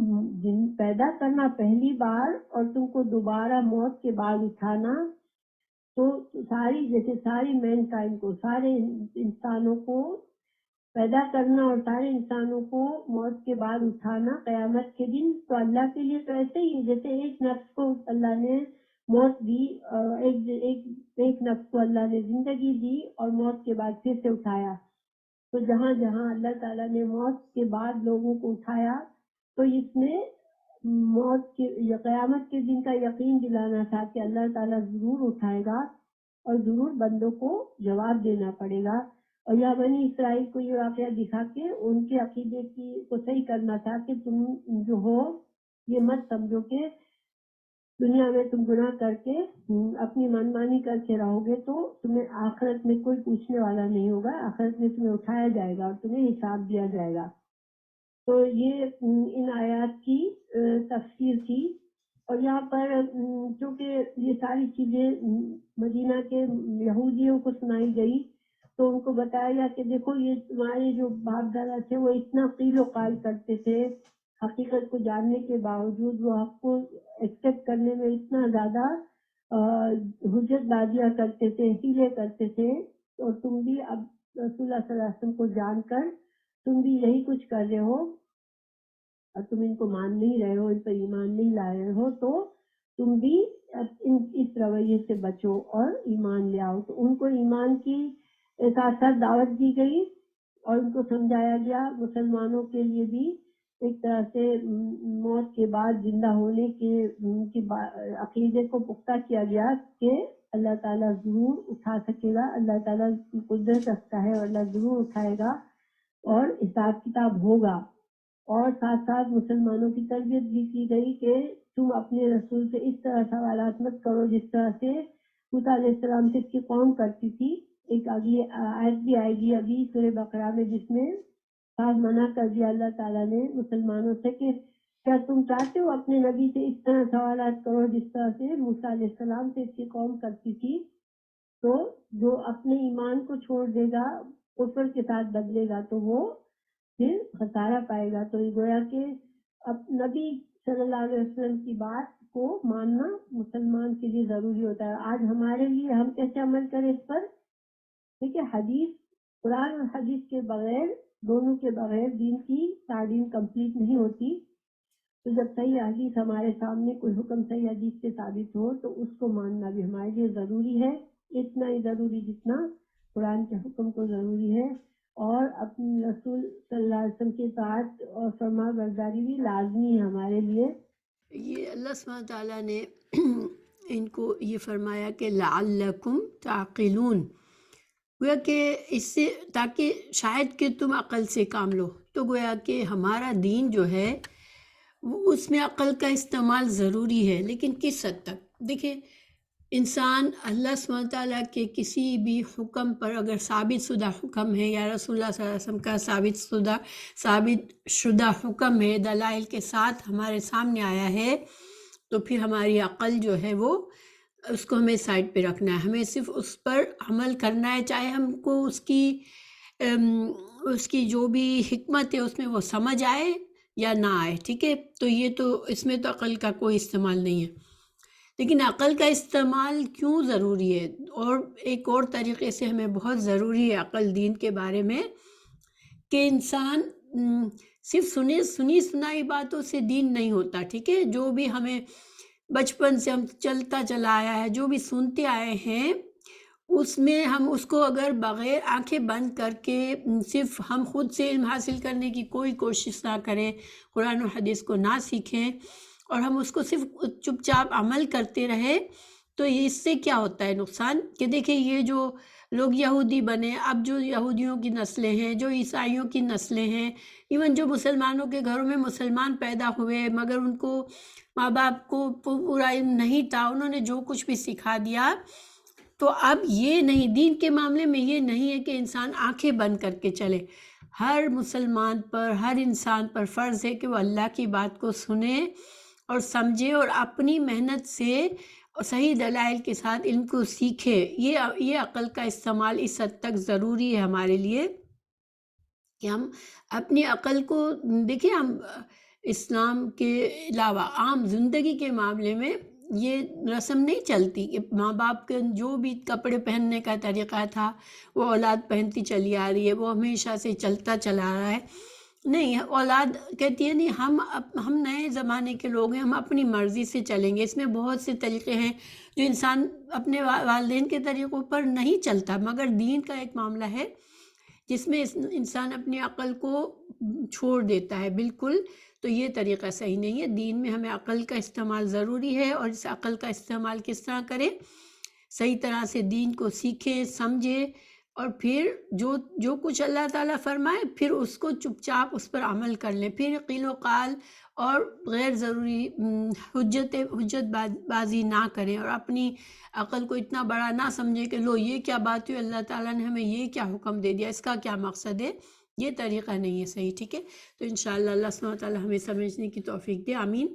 پیدا کرنا پہلی بار اور تم کو دوبارہ موت کے بعد اٹھانا، تو ساری مین کائنڈ کو، سارے انسانوں کو پیدا کرنا اور سارے انسانوں کو موت کے بعد اٹھانا قیامت کے دن، تو اللہ کے لیے تو ایسے ہی جیسے ایک نفس کو اللہ نے موت دی، ایک نفس کو اللہ نے زندگی دی اور موت کے بعد پھر سے اٹھایا، تو جہاں جہاں اللہ تعالیٰ نے موت کے بعد لوگوں کو اٹھایا تو اس میں موت کے یا قیامت کے دن کا یقین دلانا تھا کہ اللہ تعالیٰ ضرور اٹھائے گا اور ضرور بندوں کو جواب دینا پڑے گا۔ اور یا بنی اسرائیل کو یہ واقعہ دکھا کے ان کے عقیدے کو صحیح کرنا تھا کہ تم جو ہو یہ مت سمجھو کہ دنیا میں تم گناہ کر کے اپنی منمانی کر کے رہو گے تو تمہیں آخرت میں کوئی پوچھنے والا نہیں ہوگا، آخرت میں تمہیں اٹھایا جائے گا اور تمہیں حساب دیا جائے گا۔ تو یہ ان آیات کی تفسیر تھی۔ اور یہاں پر چونکہ یہ ساری چیزیں مدینہ کے یہودیوں کو سنائی گئی تو ان کو بتایا گیا کہ دیکھو یہ تمہارے جو باپ دادا تھے وہ اتنا قیل و قال کرتے تھے، حقیقت کو جاننے کے باوجود وہ حق کو ایکسپٹ کرنے میں اتنا زیادہ حجت بازیاں کرتے تھے، ہیلے کرتے تھے، اور تم بھی اب رسول اللہ صلی اللہ علیہ وسلم کو جان کر تم بھی یہی کچھ کر رہے ہو اور تم ان کو مان نہیں رہے ہو، ان پر ایمان نہیں لا رہے ہو، تو تم بھی اس رویے سے بچو اور ایمان لے آؤ۔ تو ان کو ایمان کی ساتھ ساتھ دعوت دی گئی اور ان کو سمجھایا گیا مسلمانوں کے لیے بھی ایک طرح سے موت کے بعد زندہ ہونے کے عقیدے کو پختہ کیا گیا کہ اللہ تعالیٰ ضرور اٹھا سکے گا، اللہ تعالیٰ کی قدرت رکھتا ہے اور اللہ ضرور اٹھائے گا اور حساب کتاب ہوگا۔ اور ساتھ ساتھ مسلمانوں کی تربیت بھی کی گئی کہ تم اپنے رسول سے اس طرح سوالات مت کرو جس طرح سے موسیٰ علیہ السلام سے اس کی قوم کرتی تھی۔ ایک اگلی آیت بھی آئے گی ابھی سورہ بقرہ میں جس میں خاص منع کر دیا اللہ تعالیٰ نے مسلمانوں سے کہ کیا تم چاہتے ہو اپنے نبی سے اس طرح سوالات کرو جس طرح سے موسیٰ علیہ السلام سے اس کی قوم کرتی تھی؟ تو جو اپنے ایمان کو چھوڑ دے گا، کفر کے ساتھ بدلے گا تو وہ پھر خسارہ پائے گا۔ تو یہ گویا کہ اب نبی صلی اللہ علیہ وسلم کی بات کو ماننا مسلمان کے لیے ضروری ہوتا ہے۔ آج ہمارے لیے ہم کیسے عمل کریں اس پر؟ دیکھیے حدیث، قرآن اور حدیث کے بغیر، دونوں کے بغیر دین کی تعلیم کمپلیٹ نہیں ہوتی۔ تو جب صحیح حدیث ہمارے سامنے کوئی حکم صحیح حدیث سے ثابت ہو تو اس کو ماننا بھی ہمارے لیے ضروری ہے، اتنا ہی ضروری جتنا قرآن کے حکم کو ضروری ہے۔ اور اپنے رسول صلی اللہ علیہ وسلم کے اطاعت اور فرما برداری بھی لازمی ہے ہمارے لیے۔ یہ اللہ سبحانہ تعالیٰ نے ان کو یہ فرمایا کہ لعلکم تعقلون، گویا کہ اس سے تاکہ شاید کہ تم عقل سے کام لو۔ تو گویا کہ ہمارا دین جو ہے وہ اس میں عقل کا استعمال ضروری ہے، لیکن کس حد تک؟ دیکھیں انسان اللہ سبحانہ تعالیٰ کے کسی بھی حکم پر اگر ثابت شدہ حکم ہے یا رسول اللہ صلی اللہ علیہ وسلم کا ثابت شدہ حکم ہے، دلائل کے ساتھ ہمارے سامنے آیا ہے، تو پھر ہماری عقل جو ہے وہ اس کو ہمیں سائڈ پہ رکھنا ہے، ہمیں صرف اس پر عمل کرنا ہے، چاہے ہم کو اس کی جو بھی حکمت ہے اس میں وہ سمجھ آئے یا نہ آئے، ٹھیک ہے؟ تو یہ تو اس میں تو عقل کا کوئی استعمال نہیں ہے۔ لیکن عقل کا استعمال کیوں ضروری ہے؟ اور ایک اور طریقے سے ہمیں بہت ضروری ہے عقل دین کے بارے میں، کہ انسان صرف سنی سنائی باتوں سے دین نہیں ہوتا، ٹھیک ہے؟ جو بھی ہمیں بچپن سے ہم چلتا چلا آیا ہے، جو بھی سنتے آئے ہیں، اس میں ہم اس کو اگر بغیر آنکھیں بند کر کے صرف ہم خود سے علم حاصل کرنے کی کوئی کوشش نہ کریں، قرآن و حدیث کو نہ سیکھیں اور ہم اس کو صرف چپ چاپ عمل کرتے رہے، تو اس سے کیا ہوتا ہے نقصان؟ کہ دیکھیں یہ جو لوگ یہودی بنے، اب جو یہودیوں کی نسلیں ہیں، جو عیسائیوں کی نسلیں ہیں، ایون جو مسلمانوں کے گھروں میں مسلمان پیدا ہوئے مگر ان کو ماں باپ کو پورا علم نہیں تھا، انہوں نے جو کچھ بھی سکھا دیا، تو اب یہ نہیں، دین کے معاملے میں یہ نہیں ہے کہ انسان آنکھیں بند کر کے چلے۔ ہر مسلمان پر، ہر انسان پر فرض ہے کہ وہ اللہ کی بات کو سنے اور سمجھے اور اپنی محنت سے اور صحیح دلائل کے ساتھ علم کو سیکھے۔ یہ عقل کا استعمال اس حد تک ضروری ہے ہمارے لیے کہ ہم اپنی عقل کو دیکھیں، ہم اسلام کے علاوہ عام زندگی کے معاملے میں یہ رسم نہیں چلتی کہ ماں باپ کے جو بھی کپڑے پہننے کا طریقہ تھا وہ اولاد پہنتی چلی آ رہی ہے، وہ ہمیشہ سے چلتا چلا آ رہا ہے۔ نہیں، اولاد کہتی ہے نہیں، ہم نئے زمانے کے لوگ ہیں، ہم اپنی مرضی سے چلیں گے۔ اس میں بہت سے طریقے ہیں جو انسان اپنے والدین کے طریقوں پر نہیں چلتا، مگر دین کا ایک معاملہ ہے جس میں انسان اپنی عقل کو چھوڑ دیتا ہے بالکل، تو یہ طریقہ صحیح نہیں ہے۔ دین میں ہمیں عقل کا استعمال ضروری ہے، اور اس عقل کا استعمال کس طرح کریں؟ صحیح طرح سے دین کو سیکھیں، سمجھیں، اور پھر جو کچھ اللہ تعالیٰ فرمائے پھر اس کو چپ چاپ اس پر عمل کر لیں، پھر قیل و قال اور غیر ضروری حجت بازی نہ کریں، اور اپنی عقل کو اتنا بڑا نہ سمجھیں کہ لو یہ کیا بات ہوئی، اللہ تعالیٰ نے ہمیں یہ کیا حکم دے دیا، اس کا کیا مقصد ہے؟ یہ طریقہ نہیں ہے صحیح، ٹھیک ہے؟ تو انشاءاللہ اللہ سبحانہ وتعالیٰ ہمیں سمجھنے کی توفیق دے، آمین۔